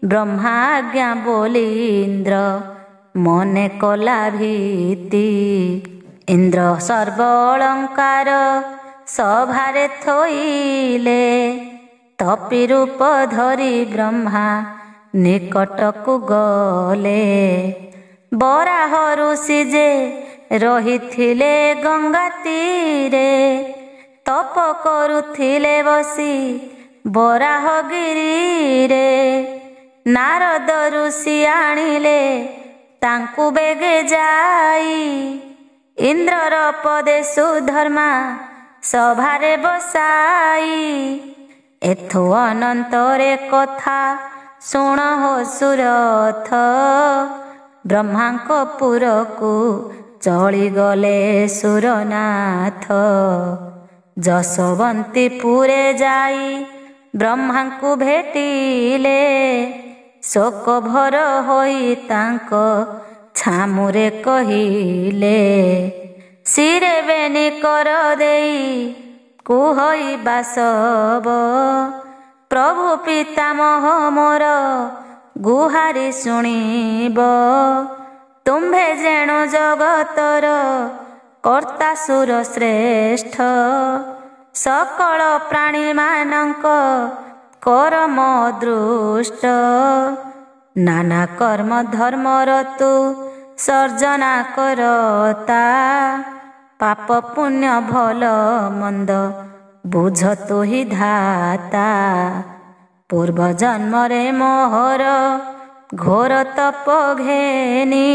[SPEAKER 1] ବ୍ରହ୍ମା ଆଜ୍ଞା ବୋଲି ଇନ୍ଦ୍ର ମନେ କଲା ଭୀତି। ଇନ୍ଦ୍ର ସର୍ବ ଅଳଙ୍କାର ସଭାରେ ଥୋଇଲେ। ତପି ରୂପ ଧରି ବ୍ରହ୍ମା ନିକଟକୁ ଗଲେ। ବରାହ ଋଷି ଯେ ରହିଥିଲେ ଗଙ୍ଗା ତୀରେ। ତପ କରୁଥିଲେ ବସି ବରାହ ଗିରିରେ। ନାରଦ ଋଷି ଆଣିଲେ ତାଙ୍କୁ ବେଗେ ଯାଇ। ଇନ୍ଦ୍ରର ପଦେ ସୁଧର୍ମା ସଭାରେ ବସାଇ। ଏଥୁ ଅନନ୍ତରେ କଥା ଶୁଣ ହୋ ସୁରଥ। ବ୍ରହ୍ମାଙ୍କ ପୁରକୁ ଚଳିଗଲେ ସୁରନାଥ। ଯଶୋବନ୍ତୀପୁରେ ଯାଇ ବ୍ରହ୍ମାଙ୍କୁ ଭେଟିଲେ। ଶୋକଭର ହୋଇ ତାଙ୍କ ଛାମୁରେ କହିଲେ। ଶିରେ ବେନି କର ଦେଇ କୁହଇବା ସବ। ପ୍ରଭୁ ପିତାମହ ମୋର ଗୁହାରି ଶୁଣିବ। ତୁମ୍ଭେ ଯେଣୁ ଜଗତର କର୍ତ୍ତା ସୁର ଶ୍ରେଷ୍ଠ। ସକଳ ପ୍ରାଣୀମାନଙ୍କ କରମ ଦୃଷ୍ଟ। ନାନା କର୍ମ ଧର୍ମର ତୁ ସର୍ଜନା କରତା। ପାପ ପୁଣ୍ୟ ଭଲ ମନ୍ଦ ବୁଝ ତୁ ହି ଧାତା। ପୂର୍ବ ଜନ୍ମରେ ମୋହର ଘୋର ତପ ଘେନି।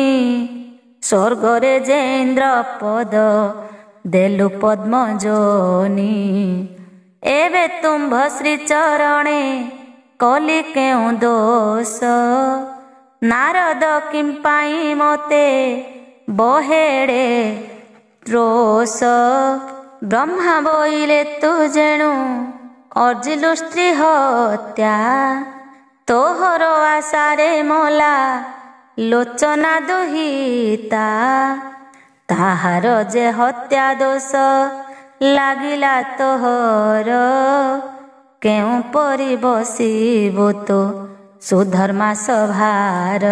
[SPEAKER 1] ସ୍ୱର୍ଗରେ ଯେ ଇନ୍ଦ୍ର ପଦ ଦେଲୁ ପଦ୍ମ ଯୋନି। ଏବେ ତୁମ୍ଭ ଶ୍ରୀ ଚରଣେ କଲି କେଉଁ ଦୋଷ। ନାରଦ କିମ୍ପାଇଁ ମୋତେ ବହେଡ଼େ ରୋଷ। ବ୍ରହ୍ମା ବୋଇଲେ ତୁ ଯେଣୁ ଅର୍ଜିଲୁ ସ୍ତ୍ରୀ ହତ୍ୟା। ତୋହର ଆଶାରେ ମଲା ଲୋଚନା ଦୁହିତା। ତାହାର ଯେ ହତ୍ୟା ଦୋଷ ଲାଗିଲା ତୋହର। କେଉଁ ପରି ବସିବୁ ତୁ ସୁଧର୍ମା ସଭାର।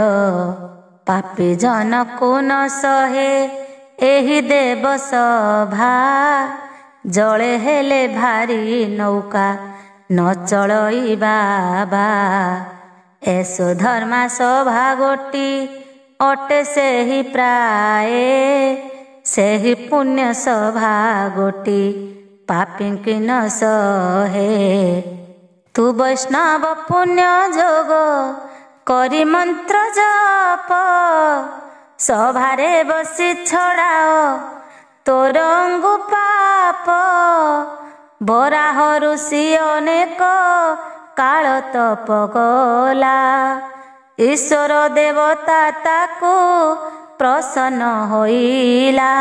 [SPEAKER 1] ପାପୀ ଜନକୁ ନ ସହେ ଏହି ଦେବ ସଭା। ଜଳେ ହେଲେ ଭାରି ନୌକା ନ ଚଳଇବା ବା। ଏ ସୁଧର୍ମା ସଭା ଗୋଟି ଅଟେ ସେହି ପ୍ରାଏ। ସେହି ପୁଣ୍ୟ ସଭା ଗୋଟି ପାପୀଙ୍କି ନ ସହେ। ତୁ ବୈଷ୍ଣବ ପୁଣ୍ୟ ଯୋଗ କରି ମନ୍ତ୍ର ଜପ। ସଭାରେ ବସି ଛଡ଼ାଅ ତୋର ଅଙ୍ଗୁ ପାପ। ବରାହ ଋଷି ଅନେକ କାଳ ତପ କଲା। ଈଶ୍ୱର ଦେବତା ତାକୁ ପ୍ରସନ୍ନ ହୋଇଲା।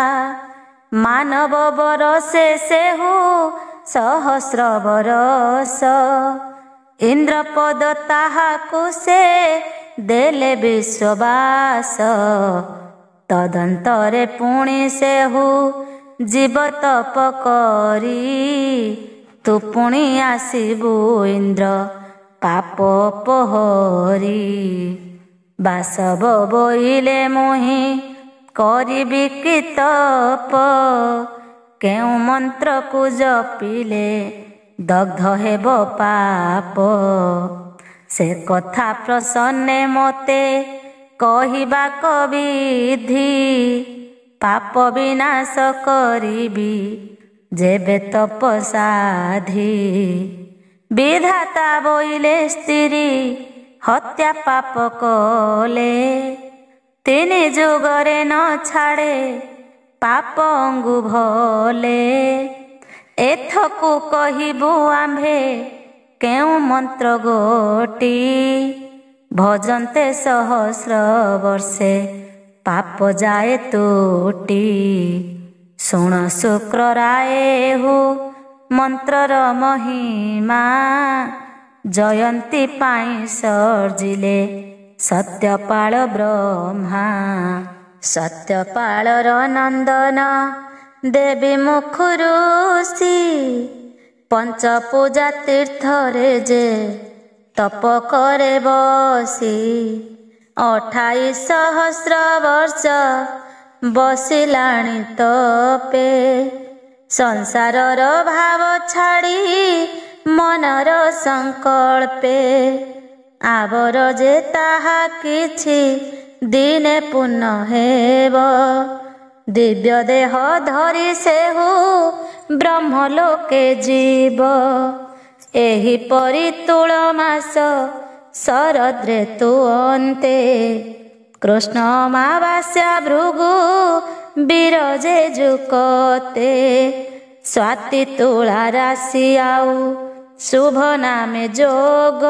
[SPEAKER 1] ମାନବ ବରଷେ ସେହୁ ସହସ୍ର ବରଷ। ଇନ୍ଦ୍ରପଦ ତାହାକୁ ସେ ଦେଲେ ବିଶ୍ଵବାସ। ତଦନ୍ତରେ ପୁଣି ସେହୁ ଜୀବ ତପ କରି। ତୁ ପୁଣି ଆସିବୁ ଇନ୍ଦ୍ର ପାପ ପହରି। ବାସବ ବୋଇଲେ ମୁହିଁ କରିବି କି ତପ। କେଉଁ ମନ୍ତ୍ରକୁ ଜପିଲେ ଦଗ୍ଧ ହେବ ପାପ। ସେ କଥା ପ୍ରସନ୍ନେ ମୋତେ କହିବାକୁ ବିଧି। ପାପ ବିନାଶ କରିବି ଯେବେ ତପସାଧି। ବିଧାତା ବୋଇଲେ ସ୍ତ୍ରୀ ହତ୍ୟା ପାପ କଲେ। ତିନି ଯୁଗରେ ନ ଛାଡ଼େ ପାପ ଅଙ୍ଗୁ ଭଲେ। ଏଥକୁ କହିବୁ ଆମ୍ଭେ କେଉଁ ମନ୍ତ୍ର ଗୋଟି। ଭଜନ୍ତେ ସହସ୍ର ବର୍ଷେ ପାପ ଯାଏ ତୁଟି। ଶୁଣ ଶୁକ୍ର ରାୟେହୁ ମନ୍ତ୍ରର ମହିମା। ଜୟନ୍ତୀ ପାଇଁ ସର୍ଜିଲେ ସତ୍ୟପାଳ ବ୍ରହ୍ମା। ସତ୍ୟପାଳର ନନ୍ଦନ ଦେବୀ ମୁଖୁରୁଷି। ପଞ୍ଚପୂଜା ତୀର୍ଥରେ ଯେ ତପ କରେ ବସି। 28 ସହସ୍ର ବର୍ଷ ବସିଲାଣି ତପେ। ସଂସାରର ଭାବ ଛାଡ଼ି ମନର ସଂକଳ୍ପେ। ଆବର ଯେ ତାହା କିଛି ଦିନେ ପୂର୍ଣ୍ଣ ହେବ। ଦିବ୍ୟ ଦେହ ଧରି ସେହୁ ବ୍ରହ୍ମଲୋକେ ଯିବ। ଏହିପରି ତୁଳ ମାସ ଶରଦ୍ରେ ତୁ ଅନ୍ତେ। କୃଷ୍ଣ ଅମାବାସ୍ୟା ଭୃଗୁ ବିରଜେ ଯୁକତେ। ସ୍ୱାତି ତୁଳା ରାଶି ଆଉ ଶୁଭ ନାମେ ଯୋଗ।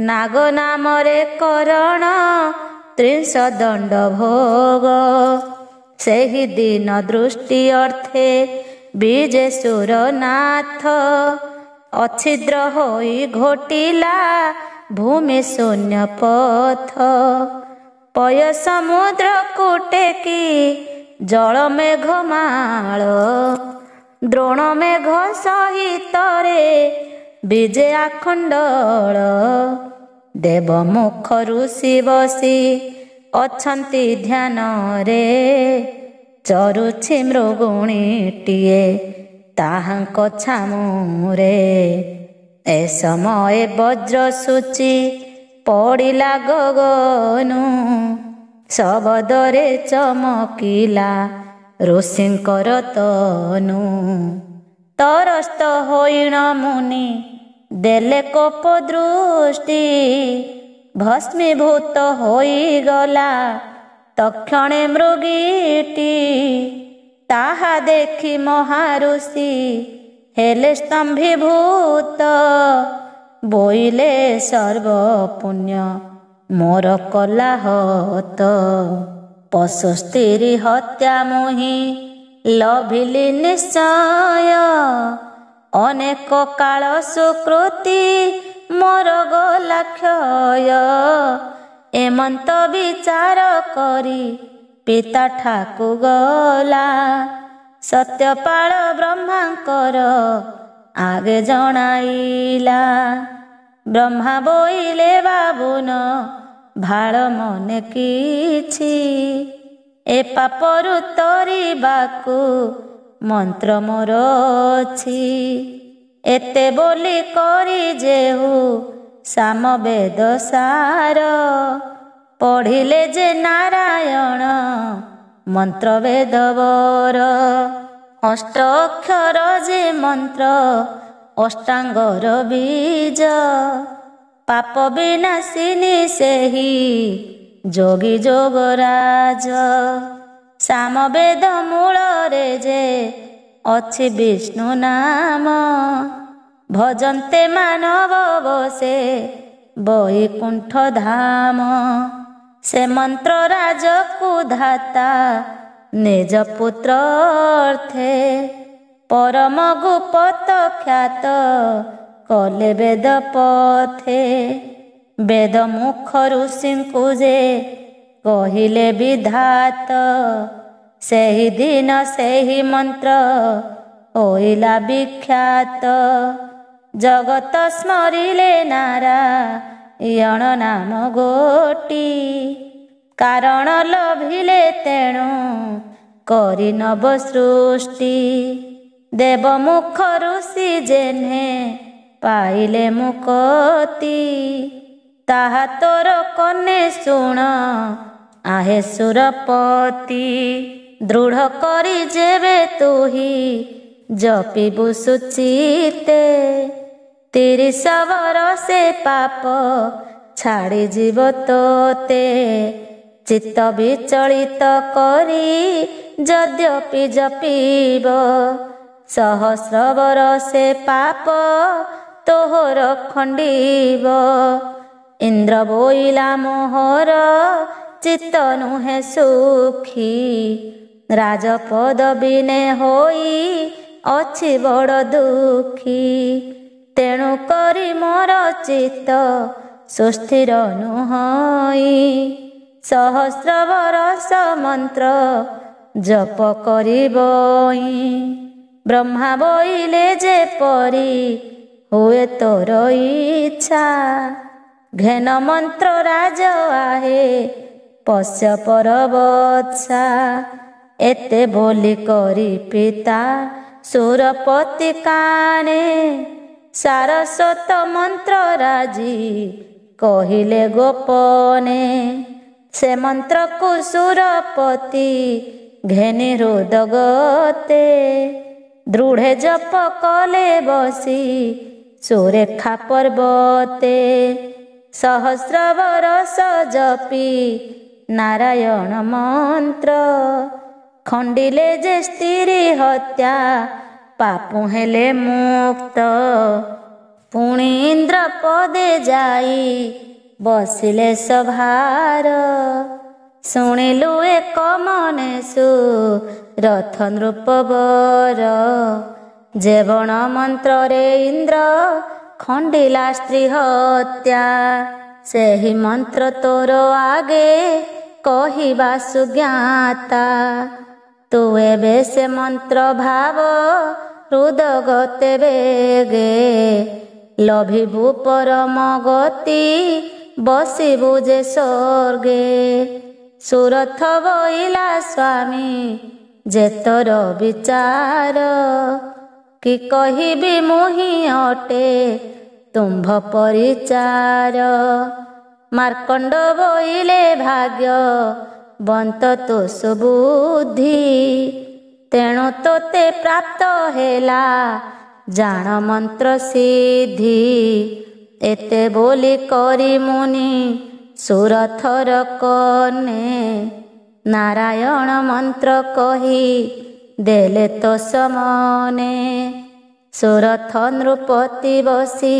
[SPEAKER 1] ନାଗ ନାମରେ କରଣ 30 ଦଣ୍ଡ ଭୋଗ। ସେହି ଦିନ ଦୃଷ୍ଟି ଅର୍ଥେ ବିଜେ ସୁରନାଥ। ଅଛିଦ୍ର ହୋଇ ଘୋଟିଲା ଭୂମି ଶୂନ୍ୟ ପଥ। ପୟ ସମୁଦ୍ରକୁ ଟେକି ଜଳ ମେଘମାଳ। ଦ୍ରୋଣ ମେଘ ସହିତରେ ବିଜେ ଆଖଣ୍ଡଳ। ଦେବ ମୁଖ ଋଷି ବସି ଅଛନ୍ତି ଧ୍ୟାନରେ। ଚରୁଛି ମୃଗୁଣୀଟିଏ ତାହାଙ୍କ ଛାମୁରେ। ଏ ସମୟ ବଜ୍ର ସୂଚି ପଡ଼ିଲା ଗଗନୁ। ଶବଦରେ ଚମକିଲା ଋଷିଙ୍କର ତନୁ। ତରସ୍ତ ହୋଇଣ ମୁନି ଦେଲେ କୋପ ଦୃଷ୍ଟି। ଭସ୍ମୀଭୂତ ହୋଇଗଲା ତକ୍ଷଣେ ମୃଗୀଟି। ତାହା ଦେଖି ମହାଋଷି ହେଲେ ସ୍ତମ୍ଭୀଭୂତ। ବୋଇଲେ ସର୍ବପୁଣ୍ୟ ମୋର କଲା ହତ। ପଶୁ ସ୍ତ୍ରୀ ହତ୍ୟା ମୁହିଁ ଲଭିଲି ନିଶ୍ଚୟ। ଅନେକ କାଳ ସୁକୃତି ମୋର ଗଲା କ୍ଷୟ। ଏମନ୍ତ ବିଚାର କରି ପିତା ଠାକୁ ଗଲା। ସତ୍ୟପାଳ ବ୍ରହ୍ମାଙ୍କର ଆଗେ ଜଣାଇଲା। ବ୍ରହ୍ମା ବୋଇଲେ ବାବୁନ ଭାଳ ମନେ କିଛି। ଏ ପାପରୁ ତରିବାକୁ ମନ୍ତ୍ର ମୋର ଅଛି। ଏତେ ବୋଲି କରି ଯେହୁ ସାମବେଦ ସାର। ପଢ଼ିଲେ ଯେ ନାରାୟଣ ମନ୍ତ୍ର ବେଦବର। ଅଷ୍ଟ ଅକ୍ଷର ଯେ ମନ୍ତ୍ର ଅଷ୍ଟାଙ୍ଗର ବୀଜ। ପାପ ବିନାଶିନୀ ସେହି ଯୋଗୀ ଯୋଗରାଜ। ସାମବେଦ ମୂଳରେ ଯେ ଅଛି ବିଷ୍ଣୁ ନାମ। ଭଜନ୍ତେ ମାନବ ବସେ ବୈକୁଣ୍ଠ ଧାମ। ସେ ମନ୍ତ୍ର ରାଜକୁ ଧାତା ନିଜ ପୁତ୍ର ଅର୍ଥେ। ପରମ ଗୁପ୍ତ ଖ୍ୟାତ କଲେ ବେଦ ପଥେ। ବେଦ ମୁଖ ଋଷିଙ୍କୁ ଯେ କହିଲେ ବିଧାତ। ସେହି ଦିନ ସେହି ମନ୍ତ୍ର ହୋଇଲା ବିଖ୍ୟାତ। ଜଗତ ସ୍ମରିଲେ ନାରାୟଣ ନାମ ଗୋଟି। କାରଣ ଲଭିଲେ ତେଣୁ କରି ନବ ସୃଷ୍ଟି। ଦେବ ମୁଖ ଋଷି ଯେହ୍ନେ ପାଇଲେ ମୁକତି। ତାହା ତୋର କନେ ଶୁଣ ଆହେ ସୁରପତି। ଦୃଢ଼ କରି ଯେବେ ତୁହି ଜପିବୁ ସୁଚିତେ। 30 ବରଷେ ପାପ ଛାଡ଼ିଯିବ ତୋତେ। ଚିତ୍ତ ବିଚଳିତ କରି ଯଦ୍ୟପି ଜପିବ। ସହସ୍ର ବରଷେ ପାପ ତୋହର ଖଣ୍ଡିବ। ଇନ୍ଦ୍ର ବୋଇଲା ମୋହର ଚିତ୍ତ ନୁହେଁ ସୁଖୀ। ରାଜପଦ ବିନେ ହୋଇ ଅଛି ବଡ଼ ଦୁଃଖୀ। ତେଣୁ କରି ମୋର ଚିତ୍ତ ସୁସ୍ଥିର ନୁହଁଇ। ସହସ୍ର ବରଷ ମନ୍ତ୍ର ଜପ କରିବଇ। ବ୍ରହ୍ମା ବୋଇଲେ ଯେପରି ହୁଏ ତୋର ଇଚ୍ଛା। ଘେନ ମନ୍ତ୍ର ରାଜ ଆହେ ପଶ୍ୟ ପରବତ୍ସା। ଏତେ ବୋଲି କରି ପିତା ସୁରପତି କାନେ। ସାରସ୍ୱତ ମନ୍ତ୍ର ରାଜି କହିଲେ ଗୋପନେ। ସେ ମନ୍ତ୍ରକୁ ସୁରପତି ଘେନି ହୃଦଗତେ। ଦୃଢ଼େ ଜପ କଲେ ବସି ସୁରେଖା ପର୍ବତେ। ସହସ୍ର ବରଷ ଜପି ନାରାୟଣ ମନ୍ତ୍ର। ଖଣ୍ଡିଲେ ଯେ ସ୍ତ୍ରୀ ହତ୍ୟା ପାପୁ ହେଲେ ମୁକ୍ତ। ପୁଣି ଇନ୍ଦ୍ର ପଦେ ଯାଇ ବସିଲେ ସଭାର। ଶୁଣିଲୁ ଏକ ମନେ ସୁରଥ ନୃପବର। ଯେବଣ ମନ୍ତ୍ରରେ ଇନ୍ଦ୍ର ଖଣ୍ଡିଲା ସ୍ତ୍ରୀ ହତ୍ୟା। ସେହି ମନ୍ତ୍ର ତୋର ଆଗେ କହିବା ସୁଜ୍ଞାତା। ତୁ ଏବେ ସେ ମନ୍ତ୍ର ଭାବ ହୃଦଗତେ ବେଗେ ଲଭିବୁ ପରମ ଗତି ବସିବୁ ଯେ ସ୍ୱର୍ଗେ। ସୁରଥ ବୋଇଲା ସ୍ୱାମୀ ଯେ ତୋର ବିଚାର କି କହିବି ମୁହିଁ ଅଟେ ତୁମ୍ଭ ପରିଚାର। ମାର୍କଣ୍ଡ ବୋଇଲେ ଭାଗ୍ୟ ବନ୍ତ ତୁ ସୁବୁଦ୍ଧି ତେଣୁ ତୋତେ ପ୍ରାପ୍ତ ହେଲା ଜାଣ ମନ୍ତ୍ର ସିଦ୍ଧି। ଏତେ ବୋଲି କରି ମୁନି ସୁରଥର କନେ ନାରାୟଣ ମନ୍ତ୍ର କହି ଦେଲେ ତ ସମନେ। ସୁରଥ ନୃପତି ବସି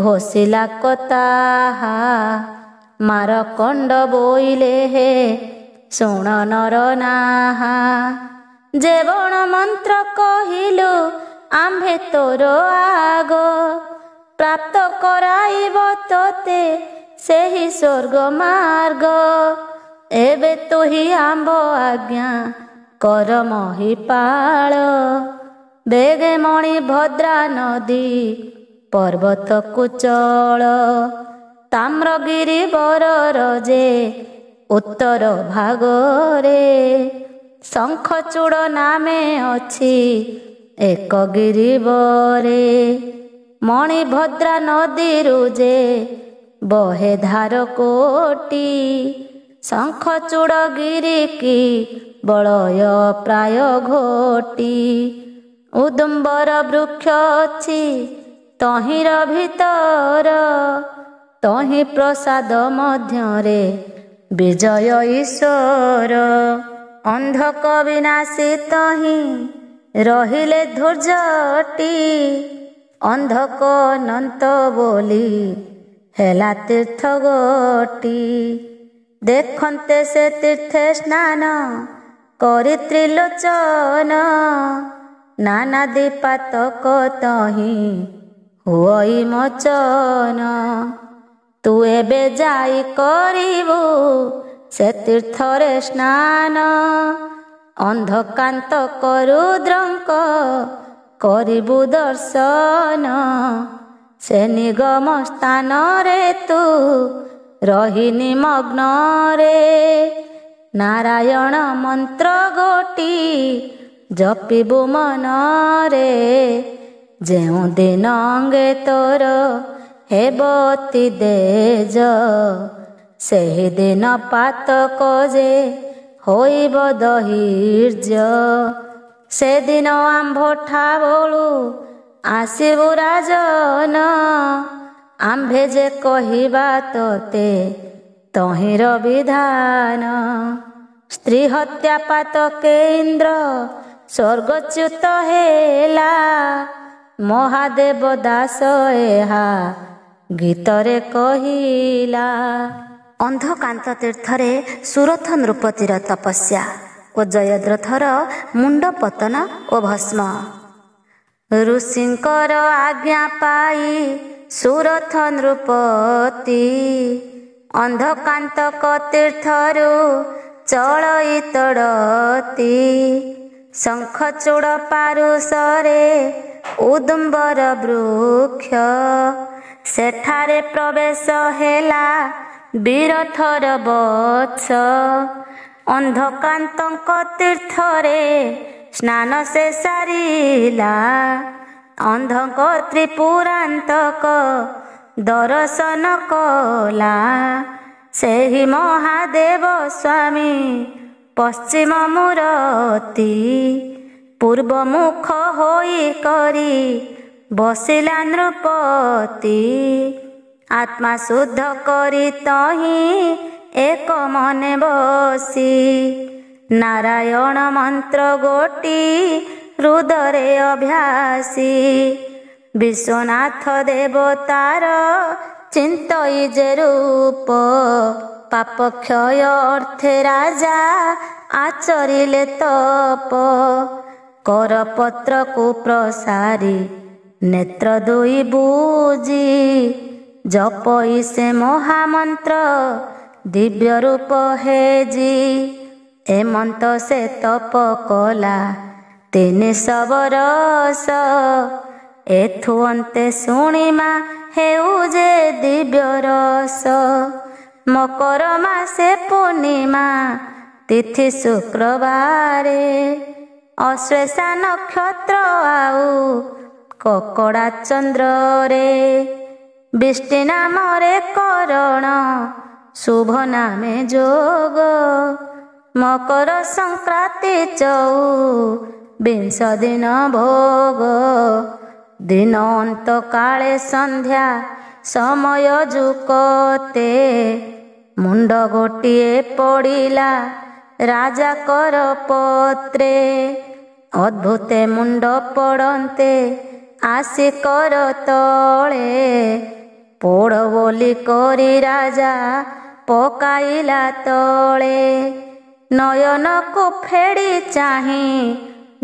[SPEAKER 1] ଘୋଷିଲା କତାହା ମାରକଣ୍ଡ ବୋଇଲେ ହେ ଶୁଣ ନର ନାହା। ଯେ ବଣ ମନ୍ତ୍ର କହିଲୁ ଆମ୍ଭେ ତୋର ଆଗ ପ୍ରାପ୍ତ କରାଇବ ତୋତେ ସେହି ସ୍ୱର୍ଗ ମାର୍ଗ। ଏବେ ତୁହି ଆମ୍ଭ ଆଜ୍ଞା କର ମହିପାଳ ବେଗେ ମଣି ଭଦ୍ରା ନଦୀ ପର୍ବତ କୁଚଳ। ତାମ୍ରଗିରି ବରର ଯେ ଉତ୍ତର ଭାଗରେ ଶଙ୍ଖଚୂଡ଼ ନାମେ ଅଛି ଏକ ଗିରିବରେ। ମଣିଭଦ୍ରା ନଦୀରୁ ଯେ ବହେ ଧାର କୋଟି ଶଙ୍ଖଚୂଡ଼ ଗିରିକି ବଳୟ ପ୍ରାୟ ଘୋଟି। ଉଦୁମ୍ବର ବୃକ୍ଷ ଅଛି ତହିଁର ଭିତର ତହିଁ ପ୍ରସାଦ ମଧ୍ୟରେ ବିଜୟ ଈଶ୍ୱର। ଅନ୍ଧକ ବିନାଶୀ ତହିଁ ରହିଲେ ଧୂର୍ଜଟି ଅନ୍ଧକ ଅନନ୍ତ ବୋଲି ହେଲା ତୀର୍ଥ ଗୋଟି। ଦେଖନ୍ତେ ସେ ତୀର୍ଥେ ସ୍ନାନ କରି ତ୍ରିଲୋଚନ ନାନାଦି ପାତକ ତହିଁ ହୁଅଇ ମୋଚନ। ତୁ ଏବେ ଯାଇ କରିବୁ ସେ ତୀର୍ଥରେ ସ୍ନାନ ଅନ୍ଧକାନ୍ତ କରୁଦ୍ରଙ୍କ କରିବୁ ଦର୍ଶନ। ସେ ନିଗମ ସ୍ଥାନରେ ତୁ ରହି ନିମଗ୍ନରେ ନାରାୟଣ ମନ୍ତ୍ର ଗୋଟି ଜପିବୁ ମନରେ। ଯେଉଁ ଦିନ ଅଙ୍ଗେ ତୋର ହେବ ଅତି ଦେଜ ସେହି ଦିନ ପାତକ ଯେ ହୋଇବ ଦହିର୍ଯ୍ୟ। ସେଦିନ ଆମ୍ଭଠା ବଳୁ ଆସିବୁ ରାଜନ ଆମ୍ଭେ ଯେ କହିବା ତୋତେ ତହିଁର ବିଧାନ। ସ୍ତ୍ରୀ ହତ୍ୟା ପାତକେ ଇନ୍ଦ୍ର ସ୍ୱର୍ଗଚ୍ୟୁତ ହେଲା ମହାଦେବ ଦାସ ଏହା ଗୀତରେ କହିଲା। ଅନ୍ଧକାନ୍ତ ତୀର୍ଥରେ ସୁରଥ ନୃପତିର ତପସ୍ୟା ଓ ଜୟଦ୍ରଥର ମୁଣ୍ଡ ପତନ ଓ ଭସ୍ମ। ଋଷିଙ୍କର ଆଜ୍ଞା ପାଇ ସୁରଥ ନୃପତି ଅନ୍ଧକାନ୍ତକ ତୀର୍ଥରୁ ଚଳଇ ତଡ଼ତି। ଶଙ୍ଖଚୂଡ଼ ପାରୁଷରେ ଉଦୁମ୍ବର ବୃକ୍ଷ ସେଠାରେ ପ୍ରବେଶ ହେଲା ବିରଥର ବତ୍ସ। ଅନ୍ଧକାନ୍ତଙ୍କ ତୀର୍ଥରେ ସ୍ନାନ ସେ ସାରିଲା ଅନ୍ଧଙ୍କ ତ୍ରିପୁରାନ୍ତକ ଦର୍ଶନ କଲା। ସେହି ମହାଦେବ ସ୍ୱାମୀ ପଶ୍ଚିମ ମୂରତି ପୂର୍ବ ମୁଖ ହୋଇ କରି ବସିଲା ନୃପତି। ଆତ୍ମା ଶୁଦ୍ଧ କରି ତହିଁ ଏକ ମନେ ବସି ନାରାୟଣ ମନ୍ତ୍ର ଗୋଟି ହୃଦରେ ଅଭ୍ୟାସୀ। ବିଶ୍ୱନାଥ ଦେବତାର ଚିନ୍ତଇ ଯେ ରୂପ ପାପ କ୍ଷୟ ଅର୍ଥେ ରାଜା ଆଚରିଲେ ତପ। କରପତ୍ରକୁ ପ୍ରସାରି ନେତ୍ର ଦୁଇ ବୁଜି ଜପଇ ସେ ମହାମନ୍ତ୍ର ଦିବ୍ୟ ରୂପ ହେଜି। ଏମନ୍ତ ସେ ତପ କଲା ତିନିଶହ ବରଷ ଏଥୁ ଅନ୍ତେ ଶୁଣିମା ହେଉ ଯେ ଦିବ୍ୟ ରସ। ମକର ମାସେ ପୂର୍ଣ୍ଣିମା ତିଥି ଶୁକ୍ରବାରେ ଅଶ୍ଳେଷା ନକ୍ଷତ୍ର ଆଉ କକଡ଼ା ଚନ୍ଦ୍ରରେ ବିଷ୍ଟି ନାମରେ କରଣ ଶୁଭ ନାମେ ଯୋଗ। ମକର ସଂକ୍ରାନ୍ତି ଚଉବିଂଶ ଦିନ ଭୋଗ। ଦିନ ଅନ୍ତ କାଳେ ସନ୍ଧ୍ୟା ସମୟ ଯୁକତେ ମୁଣ୍ଡ ଗୋଟିଏ ପଡ଼ିଲା ରାଜା କର ପତ୍ରେ। ଅଦ୍ଭୁତେ ମୁଣ୍ଡ ପଡ଼ନ୍ତେ ଆସି କର ତଳେ ପୋଡ଼ ବୋଲି କରି ରାଜା ପକାଇଲା ତଳେ। ନୟନକୁ ଫେଡ଼ି ଚାହିଁ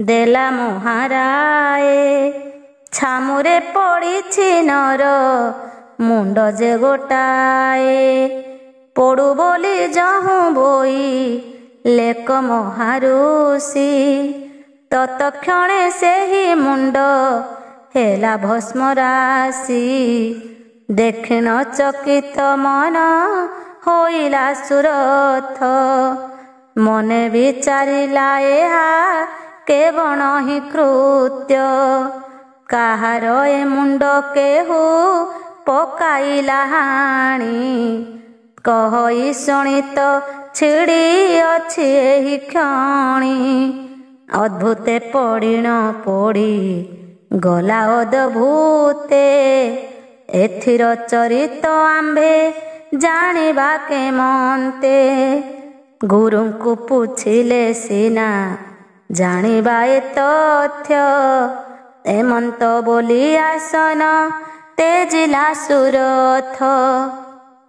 [SPEAKER 1] ଦେଲା ମହାରାଏ ଛାମୁରେ ପଡ଼ିଛି ନର ମୁଣ୍ଡ ଯେ ଗୋଟାଏ। ପଡ଼ୁ ବୋଲି ଯହୁଁ ବୋଇ ଲେକ ମହାରୁଷି ତତକ୍ଷଣେ ସେହି ମୁଣ୍ଡ ହେଲା ଭସ୍ମ ରାଶି। ଦେଖିନ ଚକିତ ମନ ହୋଇଲା ସୁରଥ ମନେ ବିଚାରିଲା ଏହା କେବଳ ହିଁ କୃତ୍ୟ। କାହାର ଏ ମୁଣ୍ଡ କେହୁ ପକାଇଲା ହାଣି କହି ଶୁଣିତ ଛିଡ଼ି ଅଛି ଏହି କ୍ଷଣି। ଅଦ୍ଭୁତେ ପଡ଼ିଣ ପଡ଼ି ଗଲା ଅଦ୍ଭୁତେ ଏଥିର ଚରିତ ଆମ୍ଭେ ଜାଣିବା କେମନ୍ତେ। ଗୁରୁଙ୍କୁ ପୁଛିଲେ ସିନା ଜାଣିବା ଏ ତଥ୍ୟ ଏମନ୍ତ ବୋଲି ଆସନ ତେଜିଲା ସୁରଥ।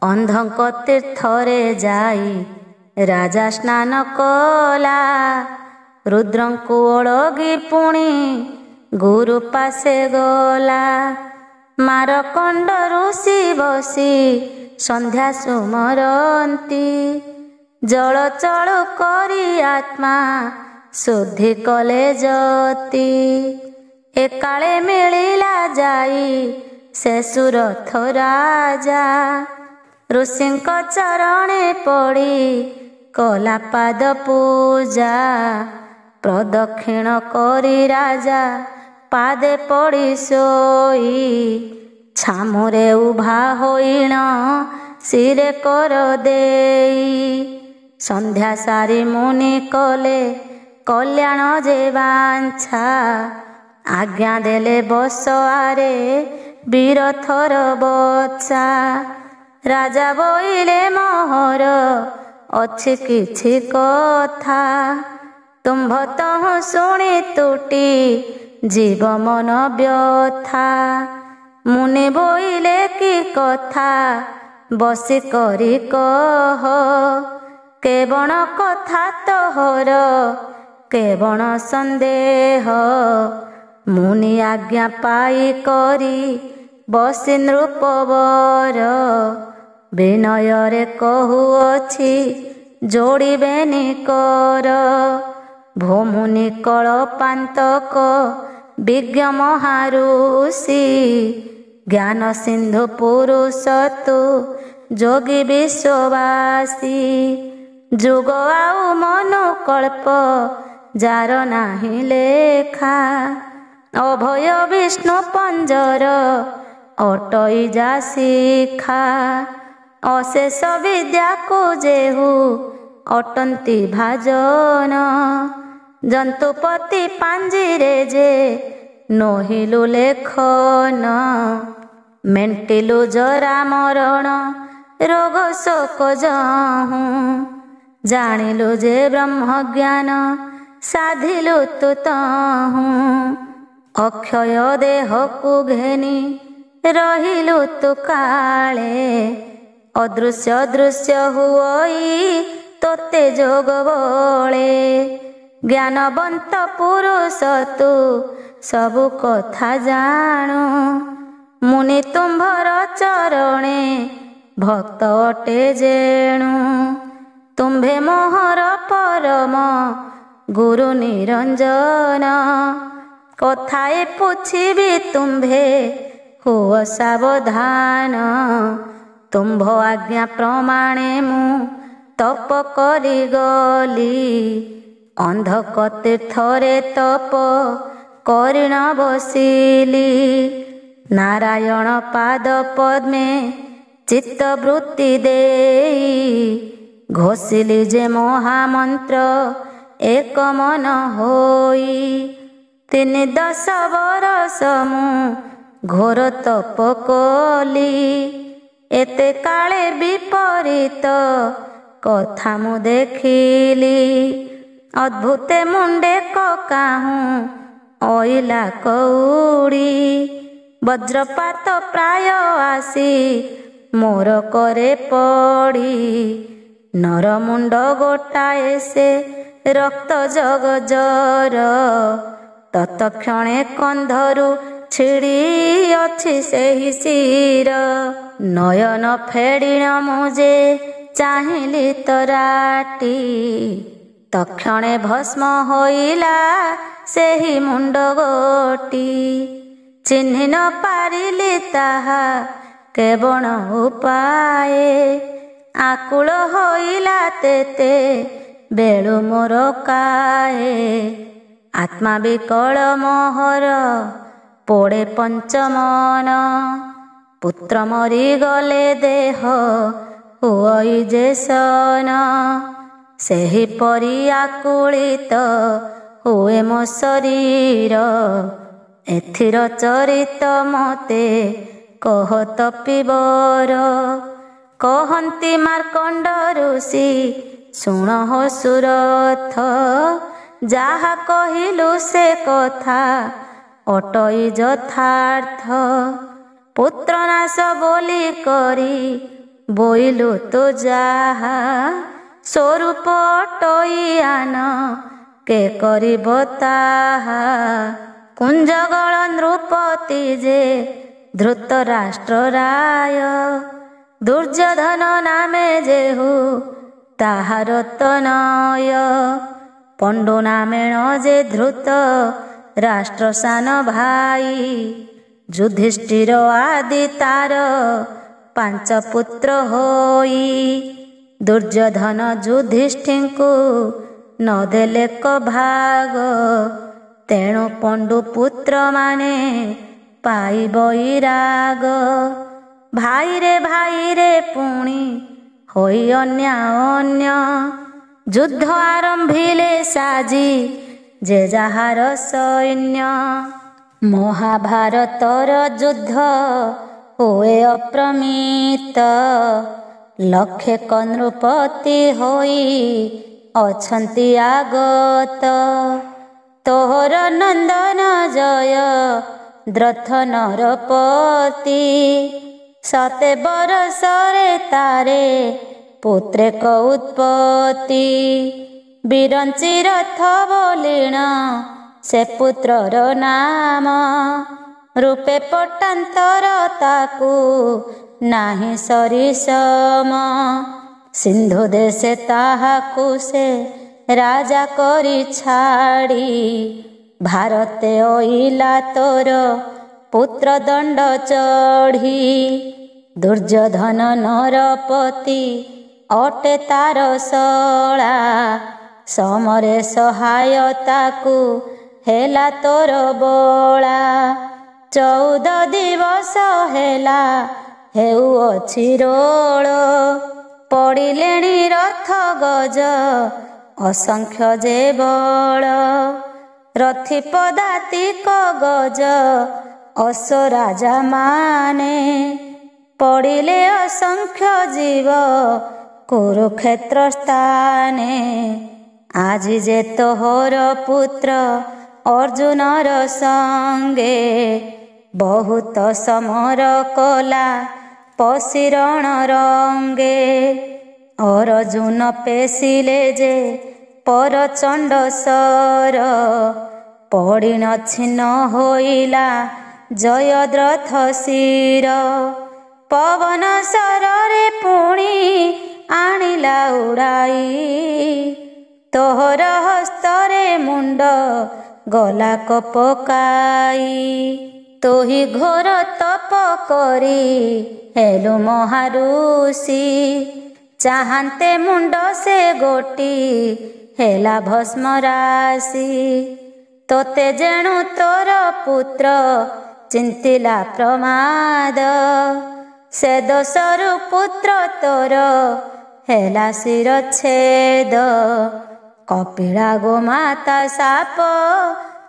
[SPEAKER 1] ଅନ୍ଧଙ୍କ ତୀର୍ଥରେ ଯାଇ ରାଜା ସ୍ନାନ କଲା ରୁଦ୍ରଙ୍କୁ ଓଳଗି ପୁଣି ଗୁରୁ ପାଶେ ଗଲା। ମାରକଣ୍ଡ ଋଷି ବସି ସନ୍ଧ୍ୟା ସୁମରନ୍ତି ଜଳଚଳ କରି ଆତ୍ମା ଶୁଦ୍ଧି କଲେ ଯତି। ଏକାଳେ ମିଳିଲା ଯାଇ ସେ ସୁରଥ ରାଜା ଋଷିଙ୍କ ଚରଣେ ପଡ଼ି କଲା ପାଦ ପୂଜା। ପ୍ରଦକ୍ଷିଣ କରି ରାଜା ପାଦେ ପଡ଼ି ଶୋଇ ଛାମୁରେ ଉଭା ହୋଇଣ ଶିରେ କର ଦେଇ। ସନ୍ଧ୍ୟା ସାରି ମୁନି କଲେ କଲ୍ୟାଣ ଯେ ବାଞ୍ଛା ଆଜ୍ଞା ଦେଲେ ବସ ଆରେ ବୀରଥର ବତ୍ସା। ରାଜା ବୋଇଲେ ମୋହର ଅଛି କିଛି କଥା ତୁମ୍ଭ ତହୁଁ ଶୁଣି ତୁଟି ଜୀବ ମନ ବ୍ୟଥା। ମୁନି ବୋଇଲେ କି କଥା ବସି କରି କହ କେବଳ କଥା ତୋହର କେବଳ ସନ୍ଦେହ। ମୁନି ଆଜ୍ଞା ପାଇ କରି ବସି ନୃପବର ବିନୟରେ କହୁଅଛି ଯୋଡ଼ିବେନି କର। ଭୂମୁନି କଳପାନ୍ତକ ବିଜ୍ଞ ମହାରୁଷି ଜ୍ଞାନ ସିନ୍ଧୁ ପୁରୁଷ ତୁ ଯୋଗୀ ବିଶ୍ୱବାସୀ। ଯୁଗ ଆଉ ମନୁକଳ୍ପ ଯାର ନାହିଁ ଲେଖା ଅଭୟ ବିଷ୍ଣୁ ପଞ୍ଜର ଅଟଇ ଯା ଶିଖା। ଅଶେଷ ବିଦ୍ୟାକୁ ଯେହୁ ଅଟନ୍ତି ଭାଜନ ଜନ୍ତୁପତି ପାଞ୍ଜିରେ ଯେ ନୋହିଲୁ ଲେଖନ। ମେଣ୍ଟିଲୁ ଜରା ମରଣ ରୋଗ ଶୋକ ଯହୁଁ ଜାଣିଲୁ ଯେ ବ୍ରହ୍ମଜ୍ଞାନ ସାଧିଲୁ ତୁ ତହୁଁ। ଅକ୍ଷୟ ଦେହକୁ ଘେନି ରହିଲୁ ତୁ କାଳେ ଅଦୃଶ୍ୟ ଦୃଶ୍ୟ ହୁଅଇ ତୋତେ ଯୋଗ ବଳେ। ଜ୍ଞାନବନ୍ତ ପୁରୁଷ ତୁ ସବୁ କଥା ଜାଣୁ ମୁନି ତୁମ୍ଭର ଚରଣେ ଭକ୍ତ ଅଟେ ଯେଣୁ। ତୁମ୍ଭେ ମୋହର ପରମ ଗୁରୁ ନିରଞ୍ଜନ। କଥାଏ ପୁଛିବି ତୁମ୍ଭେ ହୁଅ ସାବଧାନ। ତୁମ୍ଭ ଆଜ୍ଞା ପ୍ରମାଣେ ମୁଁ ତପ କରି ଗଲି। ଅନ୍ଧକ ତୀର୍ଥରେ ତପ କରିଣ ବସିଲି। ନାରାୟଣ ପାଦ ପଦ୍ମେ ଚିତ୍ତବୃତ୍ତି ଦେଇ। ଘୋଷିଲି ଯେ ମହାମନ୍ତ୍ର ଏକ ମନ ହୋଇ। 3-10 ବରଷ ମୁଁ ଘୋର ତପ କଲି। ଏତେ କାଳେ ବିପରୀତ କଥା ମୁଁ ଦେଖିଲି। ଅଦ୍ଭୁତେ ମୁଣ୍ଡେ କକାହୁଁ ଅଇଲା କଉଡ଼ି। ବଜ୍ରପାତ ପ୍ରାୟ ଆସି ମୋର କରେ ପଡ଼ି। ନରମୁଣ୍ଡ ଗୋଟାଏ ସେ ରକ୍ତ ଜଗଜର। ତତକ୍ଷଣେ କନ୍ଧରୁ ଛିଡ଼ି ଅଛି ସେହି ଶିର। ନୟନ ଫେଡ଼ିଣ ମୁଁ ଯେ ଚାହିଁଲି ତରାଟି। ତକ୍ଷଣେ ଭସ୍ମ ହୋଇଲା ସେହି ମୁଣ୍ଡ ଗୋଟି। ଚିହ୍ନି ନ ପାରିଲି ତାହା କେବଳ ଉପାଏ। ଆକୁଳ ହୋଇଲା ତେତେ ବେଳୁ ମୋର କାଏ। ଆତ୍ମା ବିକଳ ମୋହର ପୋଡ଼େ ପଞ୍ଚମନ। ପୁତ୍ର ମରିଗଲେ ଦେହ ହୁଅଇ ଯେ ସନ। ସେହିପରି ଆକୁଳିତ ହୁଏ ମୋ ଶରୀର। ଏଥିର ଚରିତ ମତେ କହ ତପିବର। କହନ୍ତି ମାର୍କଣ୍ଡ ଋଷି ଶୁଣ ହୋ ସୁରଥ। ଯାହା କହିଲୁ ସେ କଥା ଅଟଇ ଯଥାର୍ଥ। ପୁତ୍ର ନାଶ ବୋଲି କରି ବୋଇଲୁ ତୁ ଯାହା। ସ୍ୱରୂପ ଅଟଇ ଆନ କେ କରିବ ତାହା। କୁଞ୍ଜଗଳ ନୃପତି ଯେ ଧୃତରାଷ୍ଟ୍ର ରାୟ। ଦୁର୍ଯ୍ୟୋଧନ ନାମେ ଯେହୁ ତାହାର ତନୟ। ପଣ୍ଡୁ ନାମେଣ ଯେ ଧୃତ ରାଷ୍ଟ୍ର ସାନ ଭାଇ। ଯୁଧିଷ୍ଠିର ଆଦି ତାର 5 ପୁତ୍ର ହୋଇ। ଦୁର୍ଯ୍ୟୋଧନ ଯୁଧିଷ୍ଠିଙ୍କୁ ନ ଦେଲେ କ ଭାଗ। ତେଣୁ ପଣ୍ଡୁ ପୁତ୍ର ମାନେ ପାଇ ବୈରାଗ। ଭାଇରେ ଭାଇରେ ପୁଣି ହୋଇ ଅନ୍ୟାନ୍ୟ। ଯୁଦ୍ଧ ଆରମ୍ଭିଲେ ସାଜି ଯେ ଯାହାର ସୈନ୍ୟ। ମହାଭାରତର ଯୁଦ୍ଧ ହୁଏ ଅପ୍ରମିତ। ଲକ୍ଷେ ନୃପତି ହୋଇ ଅଛନ୍ତି ଆଗତ। ତୋହର ନନ୍ଦନ ଜୟ ଦ୍ରଥ ନରପତି। 7 ବରଷରେ ତାରେ ପୁତ୍ରେକ ଉତ୍ପତ୍ତି। ବିରଞ୍ଚି ରଥ ବୋଲିଣ ସେ ପୁତ୍ରର ନାମ। ରୂପେ ପଟାନ୍ତର ତାକୁ ନାହିଁ ସରିସମ। ସିନ୍ଧୁ ଦେଶେ ତାହାକୁ ସେ ରାଜା କରି ଛାଡ଼ି। ଭାରତେ ଅଇଲା ତୋର ପୁତ୍ର ଦଣ୍ଡ ଚଢ଼ି। ଦୁର୍ଯ୍ୟୋଧନ ନରପତି ଅଟେ ତାର ଶଳା। ସମରେ ସହାୟତାକୁ ହେଲା ତୋର ବଳା। 14 ଦିବସ ହେଲା ହେଉଅଛି ରୋଳ। ପଡ଼ିଲେଣି ରଥ ଗଜ ଅସଂଖ୍ୟ ଯେ ବଳ। ରଥି ପଦାତିକ ଗଜ ଅଶ୍ୱରାଜା ମାନେ। ପଡ଼ିଲେ ଅସଂଖ୍ୟ ଜୀବ କୁରୁକ୍ଷେତ୍ର ସ୍ଥାନେ। ଆଜି ଯେ ତୋହର ପୁତ୍ର ଅର୍ଜୁନର ସଙ୍ଗେ। ବହୁତ ସମର କଲା ପଶିରଣ ରଙ୍ଗେ। ଅର୍ଜୁନ ପେଶିଲେ ଯେ ପରଚଣ୍ଡ ସର। ପଡ଼ିନ ଛିନ୍ନ ହୋଇଲା ଜୟଦ୍ରଥ ଶିର। ପବନ ସରରେ ପୁଣି ଆଣିଲା ଉଡ଼ାଇ। ତୋହର ହସ୍ତରେ ମୁଣ୍ଡ ଗଲାକ ପକାଇ। ତୋହି ଘୋର ତପ କରି ହେଲୁ ମହାରୁଷି, ଚାହାନ୍ତେ ମୁଣ୍ଡ ସେ ଗୋଟି ହେଲା ଭସ୍ମ ରାଶି। ତୋତେ ଯେଣୁ ତୋର ପୁତ୍ର ଚିନ୍ତିଲା ପ୍ରମାଦ, ସେ ଦୋଷରୁ ପୁତ୍ର ତୋର ହେଲା ଶିରଚ୍ଛେଦ। କପିଳା ଗୋମାତା ସାପ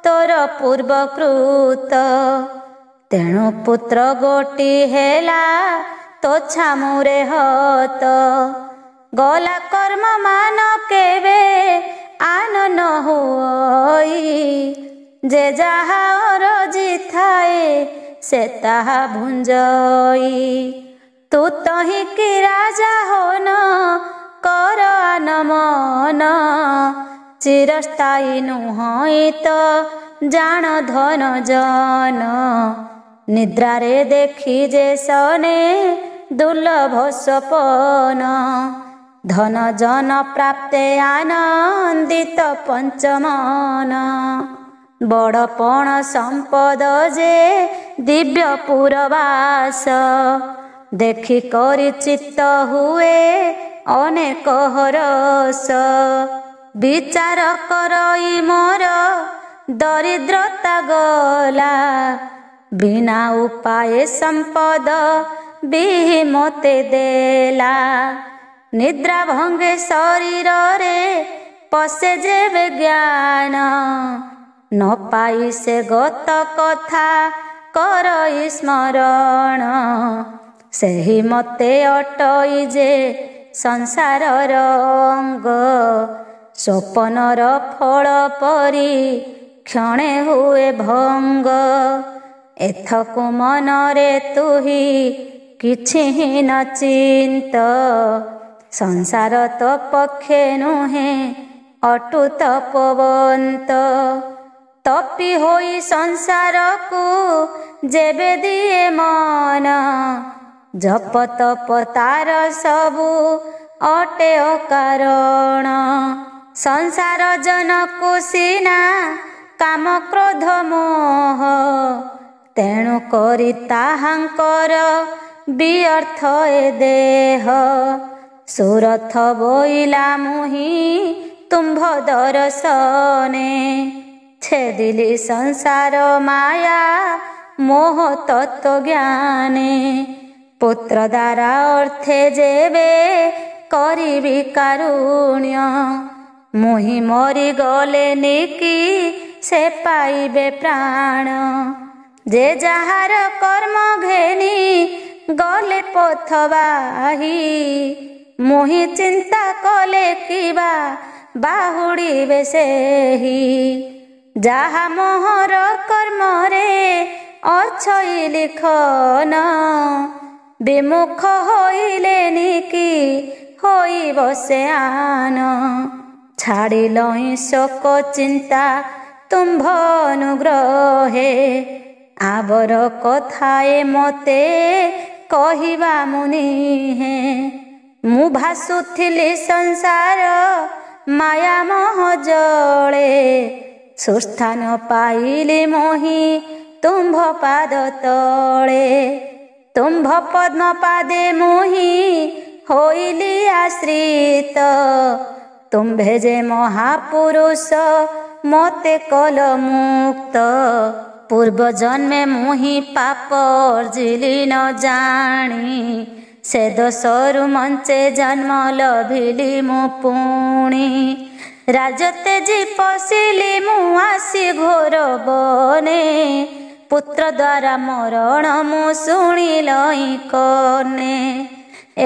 [SPEAKER 1] ତୋର ପୂର୍ବକୃତ, ତେଣୁ ପୁତ୍ର ଗୋଟି ହେଲା ତୋ ଛାମୁରେ ହତ। ଗଲା କର୍ମ ମାନ କେବେ ଆନ ନ ହୋଇ, ଯେ ଯାହା ଅରଜି ଥାଏ ସେ ତାହା ଭୁଞ୍ଜଇ। ତୁ ତହିଁ କି ରାଜା ହୋନ କର ଆନମନ, ଚିରସ୍ଥାୟୀ ନୁହଁ ତ ଜାଣ ଧନ ଜନ। ନିଦ୍ରାରେ ଦେଖି ଯେ ସନେ ଦୁର୍ଲଭ ସପନ, ଧନ ଜନ ପ୍ରାପ୍ତେ ଆନନ୍ଦିତ ପଞ୍ଚମନ। ବଡ଼ପଣ ସମ୍ପଦ ଯେ ଦିବ୍ୟ ପୁରବାସ, ଦେଖି କରି ଚିତ୍ତ ହୁଏ ଅନେକ ହରସ। ବିଚାର କରଇ ମୋର ଦରିଦ୍ରତା ଗଲା, ବିନା ଉପାୟ ସମ୍ପଦ ବିହି ମୋତେ ଦେଲା। ନିଦ୍ରା ଭଙ୍ଗେ ଶରୀରରେ ପଶେ ଯେବେ ଜ୍ଞାନ, ନ ପାଇ ସେ ଗତ କଥା କରଇ ସ୍ମରଣ। ସେହି ମତେ ଅଟଇ ଯେ ସଂସାରର ଅଙ୍ଗ, ସ୍ୱପନର ଫଳ ପରି କ୍ଷଣେ ହୁଏ ଭଙ୍ଗ। ଏଥକୁ ମନରେ ତୁହି କିଛି ନ ଚିନ୍ତ, ସଂସାର ତ ପକ୍ଷେ ନୁହେଁ ଅଟୁତ ପବନ୍ତ। ତପି ହୋଇ ସଂସାରକୁ ଯେବେ ଦିଏ ମନ, ଜପ ତପ ତାର ସବୁ ଅଟେ ଅକାରଣ। ସଂସାର ଜନକୁ ସିନା କାମ କ୍ରୋଧ ମୋହ, ତେଣୁ କରି ତାହାଙ୍କର ବିଅର୍ଥ ଏ ଦେହ। ସୁରଥ ବୋଇଲା ମୁହିଁ ତୁମ୍ଭ ଦର୍ଶନେ, ଛେଦିଲି ସଂସାର ମାୟା ମୋହ ତତ୍ତ୍ୱ ଜ୍ଞାନେ। ପୁତ୍ର ଦ୍ୱାରା ଅର୍ଥେ ଯେବେ କରିବି କାରୁଣ୍ୟ, ମୁହିଁ ମରିଗଲେ ନିକି ସେ ପାଇବେ ପ୍ରାଣ। ଯେ ଯାହାର କର୍ମ ଘେନି ଗଲେ ପଥ ବାହି, ମୁହିଁ ଚିନ୍ତା କଲେ କିବା ବାହୁଡ଼ିବେ ସେହି। ଯାହା ମୋହର କର୍ମରେ ଅଛଇ ଲିଖନ, ବିମୁଖ ହୋଇଲେ ନିକି ହୋଇବ ସେ ଆନ। ଛାଡ଼ିଲହିଁ ଶୋକ ଚିନ୍ତା ତୁମ୍ଭ ଅନୁଗ୍ରହେ, ଆବର କଥାଏ ମୋତେ କହିବା ମୁନିହେ। ମୁଁ ଭାସୁଥିଲି ସଂସାର ମାୟା ମୋହ ଜଳେ, ସୁସ୍ଥାନ ପାଇଲି ମୋହି ତୁମ୍ଭ ପାଦ ତଳେ। ତୁମ୍ଭ ପଦ୍ମ ପାଦେ ମୁହିଁ ହୋଇଲି ଆଶ୍ରିତ, ତୁମ୍ଭେ ଯେ ମହାପୁରୁଷ ମୋତେ କଲ ମୁକ୍ତ। ପୂର୍ବ ଜନ୍ମେ ମୁହିଁ ପାପ ଅର୍ଜିଲି ନ ଜାଣି, ସେ ଦୋଷରୁ ମଞ୍ଚେ ଜନ୍ମ ଲଭିଲି ମୁଁ ପୁଣି। ରାଜତେଜି ପଶିଲି ମୁଁ ଆସି ଘୋର ବନେ, ପୁତ୍ର ଦ୍ୱାରା ମରଣ ମୁଁ ଶୁଣିଲଇଁ କନେ।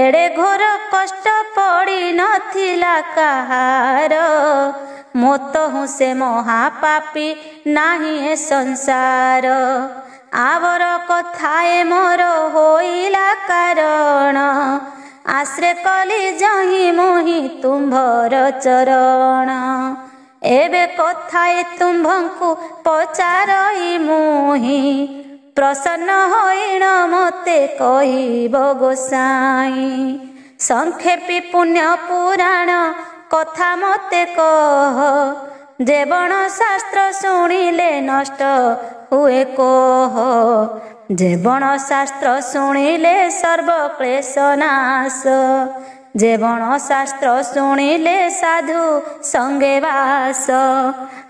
[SPEAKER 1] ଏଡ଼େ ଘୋର କଷ୍ଟ ପଡ଼ି ନଥିଲା କାହାର, ମୋତହୁଁ ସେ ମହାପାପୀ ନାହିଁ ଏ ସଂସାର। ଆବର କଥାଏ ମୋର ହୋଇଲା କାରଣ, ଆଶ୍ରେ କଲି ଯହିଁ ମୁହିଁ ତୁମ୍ଭର ଚରଣ। ଏବେ କଥାଏ ତୁମ୍ଭଙ୍କୁ ପଚାରଇ ମୁହିଁ, ପ୍ରସନ୍ନ ହୋଇଣ ମୋତେ କହିବ ଗୋସାଇଁ। ସଂକ୍ଷେପୀ ପୁଣ୍ୟ ପୁରାଣ କଥା ମୋତେ କହ, ଯେ ବଣ ଶାସ୍ତ୍ର ଶୁଣିଲେ ନଷ୍ଟ ହୁଏ କୋହ। ଯେ ବଣ ଶାସ୍ତ୍ର ଶୁଣିଲେ ସର୍ବକ୍ଲେଶ ନାଶ। ଯେ ବଣ ଶାସ୍ତ୍ର ଶୁଣିଲେ ସାଧୁ ସଙ୍ଗେ ବାସ।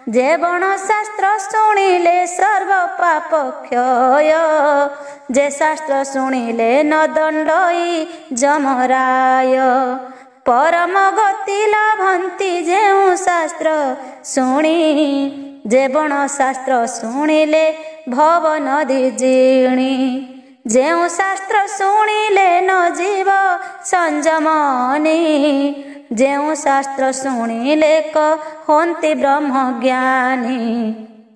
[SPEAKER 1] ଯେ ବଣ ଶାସ୍ତ୍ର ଶୁଣିଲେ ସର୍ବ ପାପ କ୍ଷୟ। ଯେ ଶାସ୍ତ୍ର ଶୁଣିଲେ ନ ଦଣ୍ଡଇ ଯମରାୟ। ପରମ ଗତି ଲଭନ୍ତି ଯେଉଁ ଶାସ୍ତ୍ର ଶୁଣି। ଯେ ବଣ ଶାସ୍ତ୍ର ଶୁଣିଲେ ଭବ ନଦୀ ଜିଣି। ଯେଉଁ ଶାସ୍ତ୍ର ଶୁଣିଲେ ନ ଯିବ ସଂଯମନି। ଯେଉଁ ଶାସ୍ତ୍ର ଶୁଣିଲେ କହନ୍ତି ବ୍ରହ୍ମଜ୍ଞାନୀ।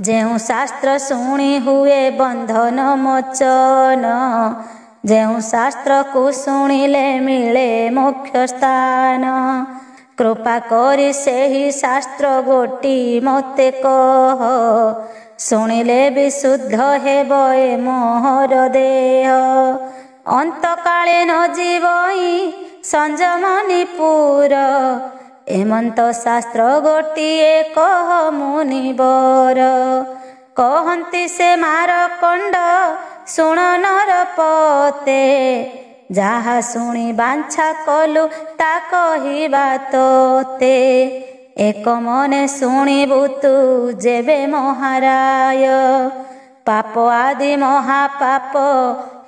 [SPEAKER 1] ଯେଉଁ ଶାସ୍ତ୍ର ଶୁଣି ହୁଏ ବନ୍ଧନ ମୋଚନ। ଯେଉଁ ଶାସ୍ତ୍ରକୁ ଶୁଣିଲେ ମିଳେ ମୋକ୍ଷ ସ୍ଥାନ। କୃପା କରି ସେହି ଶାସ୍ତ୍ର ଗୋଟି ମୋତେ କହ। ଶୁଣିଲେ ବିଶୁଦ୍ଧ ହେବ ଏ ମୋହର ଦେହ। ଅନ୍ତକାଳେ ନ ଯିବଇ ସଂଯମନି ପୁର। ଏମନ୍ତ ଶାସ୍ତ୍ର ଗୋଟିଏ କହ ମୁନିବର। କହନ୍ତି ସେ ମାରକଣ୍ଡ ଶୁଣ ନରପତେ। ଯାହା ଶୁଣି ବାଞ୍ଛା କଲୁ ତା କହିବା ତୋତେ। ଏକ ମନେ ଶୁଣିବୁ ତୁ ଯେବେ ମହାରାୟ। ପାପ ଆଦି ମହାପାପ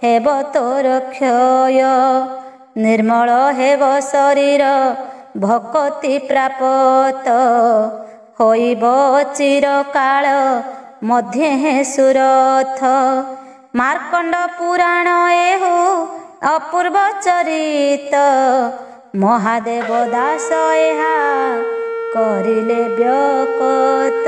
[SPEAKER 1] ହେବ ତୋର କ୍ଷୟ। ନିର୍ମଳ ହେବ ଶରୀର ଭକତି ପ୍ରାପତ। ହୋଇବ ଚିରକାଳ ମଧ୍ୟେ ସୁରଥ। ମାର୍କଣ୍ଡ ପୁରାଣ ଏହୁ ଅପୂର୍ବ ଚରିତ। ମହାଦେବ ଦାସ ଏହା କରିଲେ ବ୍ୟକତ।